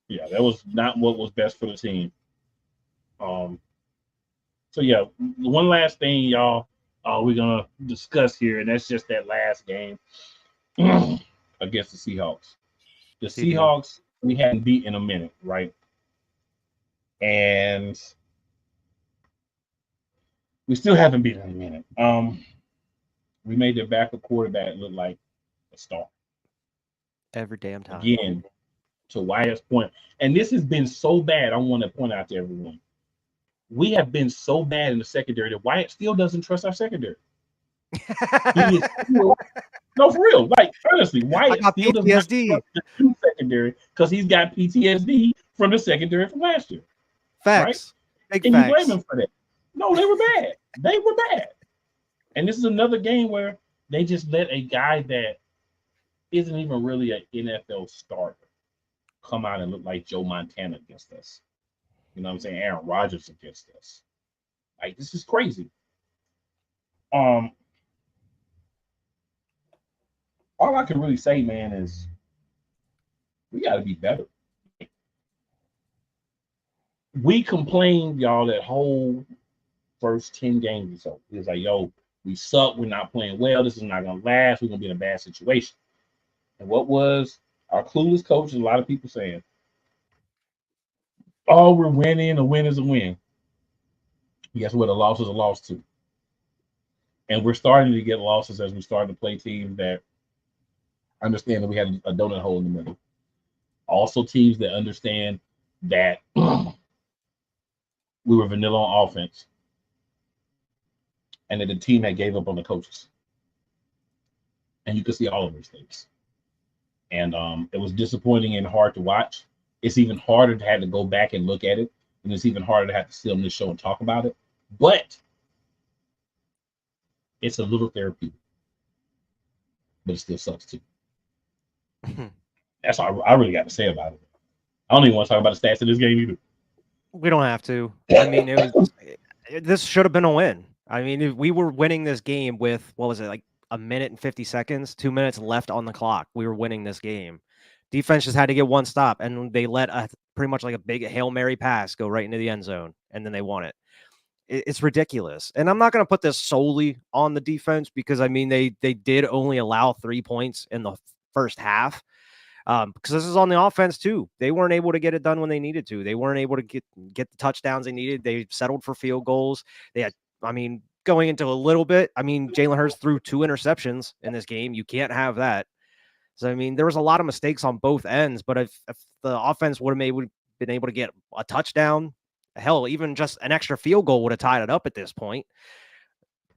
A: Yeah, that was not what was best for the team. So yeah, one last thing, y'all, we're gonna discuss here, and that's just that last game against the Seahawks. The Seahawks we hadn't beat in a minute, right? And we still haven't beaten in a minute. We made their backup quarterback look like a star.
C: Every damn time.
A: Again, to Wyatt's point, and this has been so bad, I want to point out to everyone. We have been so bad in the secondary that Wyatt still doesn't trust our secondary. He is still, no, for real. Like, honestly, Wyatt still does not trust the secondary because he's got PTSD from the secondary from last year.
C: Facts.
A: Right?
C: Big
A: Can
C: facts.
A: you blame him for that? No, they were bad. They were bad. And this is another game where they just let a guy that isn't even really an NFL starter come out and look like Joe Montana against us. You know what I'm saying? Aaron Rodgers against us. Like, this is crazy. All I can really say, man, is we got to be better. We complained, y'all, that whole first 10 games or so. It was like, yo, we suck. We're not playing well. This is not going to last. We're going to be in a bad situation. And what was our clueless coach, a lot of people saying, oh, we're winning. A win is a win. Guess what? A loss is a loss, too. And we're starting to get losses as we start to play teams that understand that we had a donut hole in the middle. Also, teams that understand that we were vanilla on offense and that the team had gave up on the coaches. And you could see all of those things. And it was disappointing and hard to watch. It's even harder to have to go back and look at it. And it's even harder to have to sit on this show and talk about it. But it's a little therapy. But it still sucks too. That's all I really got to say about it. I don't even want to talk about the stats of this game either.
C: We don't have to. I mean, this should have been a win. I mean, if we were winning this game with, what was it, like a minute and 50 seconds, 2 minutes left on the clock, we were winning this game. Defense just had to get one stop, and they let pretty much like a big Hail Mary pass go right into the end zone, and then they won it. It's ridiculous. And I'm not going to put this solely on the defense because, I mean, they did only allow 3 points in the first half. Because this is on the offense too. They weren't able to get it done when they needed to. They weren't able to get the touchdowns they needed. They settled for field goals. They had, I mean, going into a little bit, I mean, Jalen Hurts threw 2 interceptions in this game. You can't have that. So, I mean, there was a lot of mistakes on both ends, but if the offense would have been able to get a touchdown, hell, even just an extra field goal would have tied it up at this point.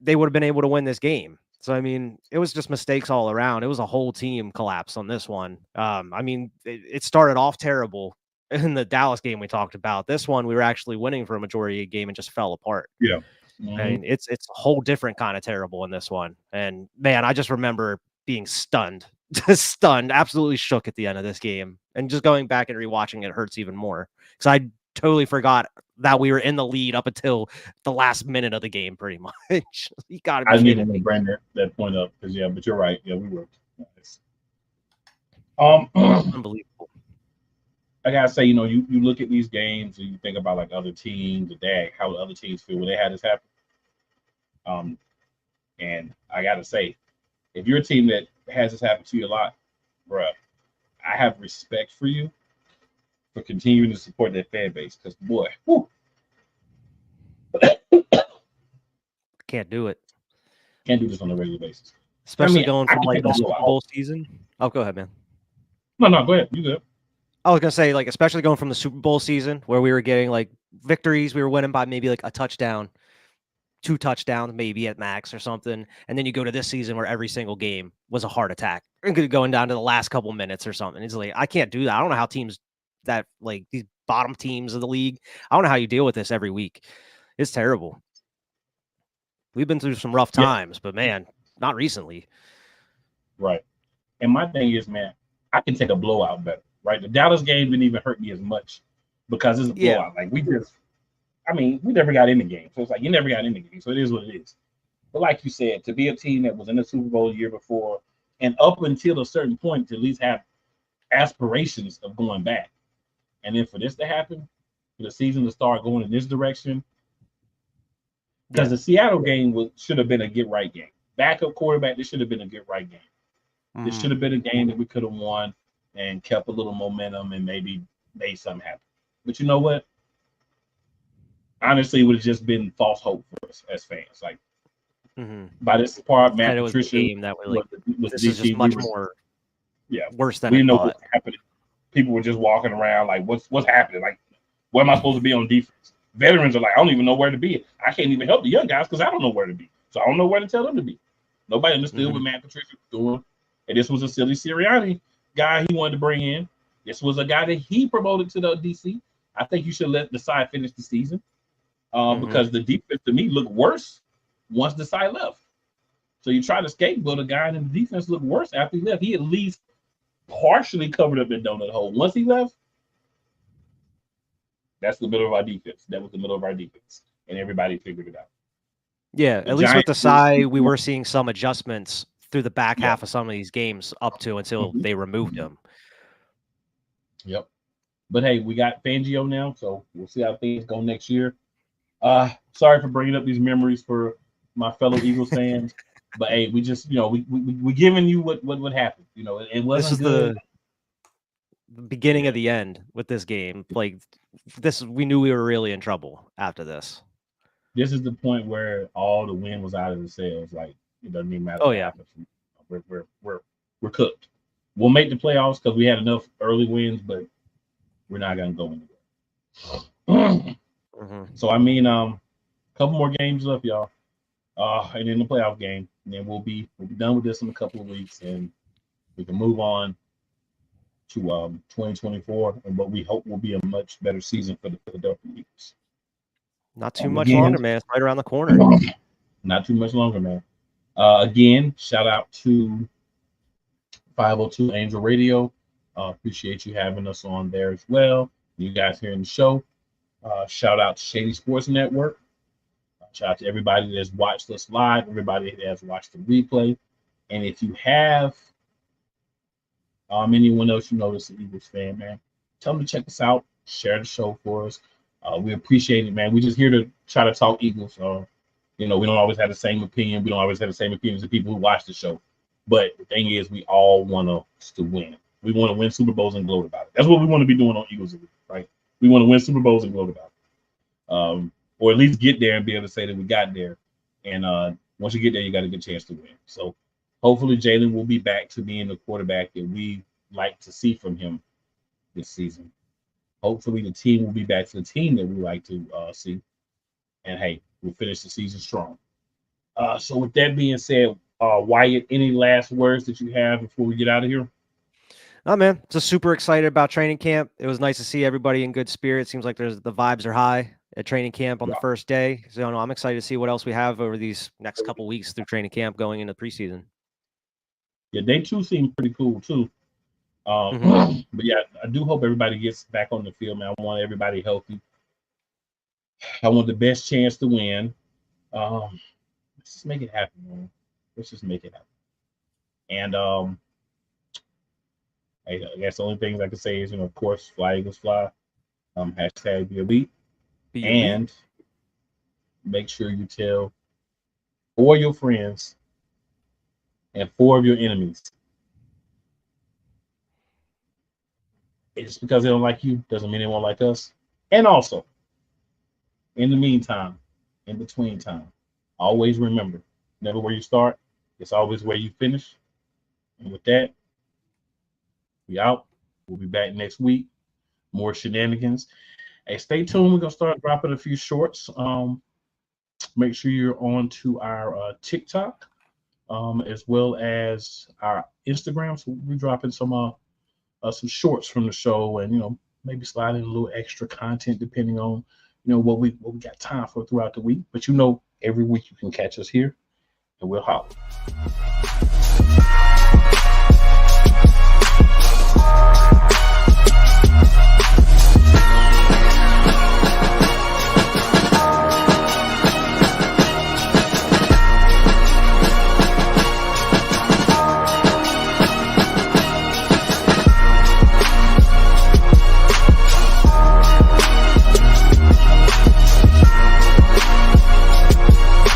C: They would have been able to win this game. So, I mean, it was just mistakes all around. It was a whole team collapse on this one. I mean, it started off terrible in the Dallas game we talked about. This one, we were actually winning for a majority of the game and just fell apart.
A: Yeah.
C: I mean, it's a whole different kind of terrible in this one. And man, I just remember being stunned, just stunned, absolutely shook at the end of this game. And just going back and rewatching it hurts even more because I totally forgot that we were in the lead up until the last minute of the game, pretty much. You got to be
A: I didn't
C: kidding
A: even
C: me.
A: bring that point up because but you're right. Yeah, we were.
C: Unbelievable.
A: I gotta say, you look at these games and you think about like other teams, how other teams feel when they had this happen. And I gotta say, if you're a team that has this happen to you a lot, bruh, I have respect for you for continuing to support that fan base because boy, whew.
C: Can't do it.
A: Can't do this on a regular basis.
C: Especially going from like the Super Bowl season. Oh, go ahead, man.
A: No, go ahead. You good.
C: I was gonna say, like, especially going from the Super Bowl season where we were getting like victories, we were winning by maybe like a touchdown, 2 touchdowns, maybe at max or something. And then you go to this season where every single game was a heart attack, going down to the last couple minutes or something. It's like, I can't do that. I don't know how teams that like these bottom teams of the league, I don't know how you deal with this every week. It's terrible. We've been through some rough times, but man, not recently.
A: Right. And my thing is, man, I can take a blowout better, right? The Dallas game didn't even hurt me as much because it's a blowout. Like we never got in the game. So it's like you never got in the game. So it is what it is. But like you said, to be a team that was in the Super Bowl the year before and up until a certain point to at least have aspirations of going back. And then for this to happen, for the season to start going in this direction, because the Seattle game should have been a get-right game. Backup quarterback, this should have been a get-right game. This should have been a game that we could have won and kept a little momentum and maybe made something happen. But you know what? Honestly, it would have just been false hope for us as fans. Like, by this part, Matt Patricia
C: this is just much more worse than
A: we didn't
C: I
A: know
C: thought.
A: what happened. People were just walking around like, what's happening? Like, where am I supposed to be on defense? Veterans are like, I don't even know where to be. I can't even help the young guys because I don't know where to be. So I don't know where to tell them to be. Nobody understood what Matt Patricia was doing. And this was a silly Sirianni guy he wanted to bring in. This was a guy that he promoted to the DC. I think you should let Desai finish the season because the defense to me looked worse once Desai left. So you try to scapegoat a guy and the defense looked worse after he left. He at least partially covered up the donut hole. Once he left, that's the middle of our defense. That was the middle of our defense. And everybody figured it out.
C: Yeah, at least with Desai, we were seeing some adjustments through the back half of some of these games up to until they removed him.
A: Yep. But hey, we got Fangio now, so we'll see how things go next year. Sorry for bringing up these memories for my fellow Eagles fans, but hey, we just we giving you what happened. It wasn't
C: this is
A: good.
C: the beginning of the end with this game. Like this, we knew we were really in trouble after this.
A: This is the point where all the wind was out of the sails. Like it doesn't even matter.
C: Oh yeah,
A: we're cooked. We'll make the playoffs because we had enough early wins, but we're not gonna go anywhere. So I mean, a couple more games left, y'all, and then the playoff game, and then we'll be done with this in a couple of weeks, and we can move on to 2024, and what we hope will be a much better season for the Philadelphia Eagles.
C: Not too much longer, man. It's right around the corner.
A: Not too much longer, man. Again, shout out to 502 Angel Radio. Appreciate you having us on there as well. You guys hearing the show. Shout out to Shady Sports Network. Shout out to everybody that's watched us live, everybody that has watched the replay. And if you have anyone else you know that's an Eagles fan, man, tell them to check us out. Share the show for us. We appreciate it, man. We're just here to try to talk Eagles. We don't always have the same opinion. We don't always have the same opinions of people who watch the show. But the thing is, we all want us to win. We want to win Super Bowls and gloat about it. That's what we want to be doing on Eagles, right? We want to win Super Bowls and gloat about it. Or at least get there and be able to say that we got there. And once you get there, you got a good chance to win. So hopefully Jalen will be back to being the quarterback that we like to see from him this season. Hopefully the team will be back to the team that we like to see. And hey, we'll finish the season strong. So with that being said, Wyatt, any last words that you have before we get out of here?
C: Oh man, just super excited about training camp. It was nice to see everybody in good spirits. Seems like the vibes are high at training camp on the first day. So I'm excited to see what else we have over these next couple weeks through training camp going into preseason.
A: Yeah, day 2 seemed pretty cool too. But yeah, I do hope everybody gets back on the field, man. I want everybody healthy. I want the best chance to win. Let's just make it happen, man. Let's just make it happen. And I guess the only things I can say is, of course, fly Eagles fly. Hashtag be elite. And make sure you tell 4 of your friends and 4 of your enemies. Just because they don't like you doesn't mean they won't like us. And also, in the meantime, in between time, always remember, never where you start, it's always where you finish. And with that, we out. We'll be back next week. More shenanigans. Hey, stay tuned. We're going to start dropping a few shorts. Make sure you're on to our TikTok, as well as our Instagram. So we're dropping some shorts from the show, and maybe slide in a little extra content depending on what we got time for throughout the week. But every week you can catch us here, and we'll holler.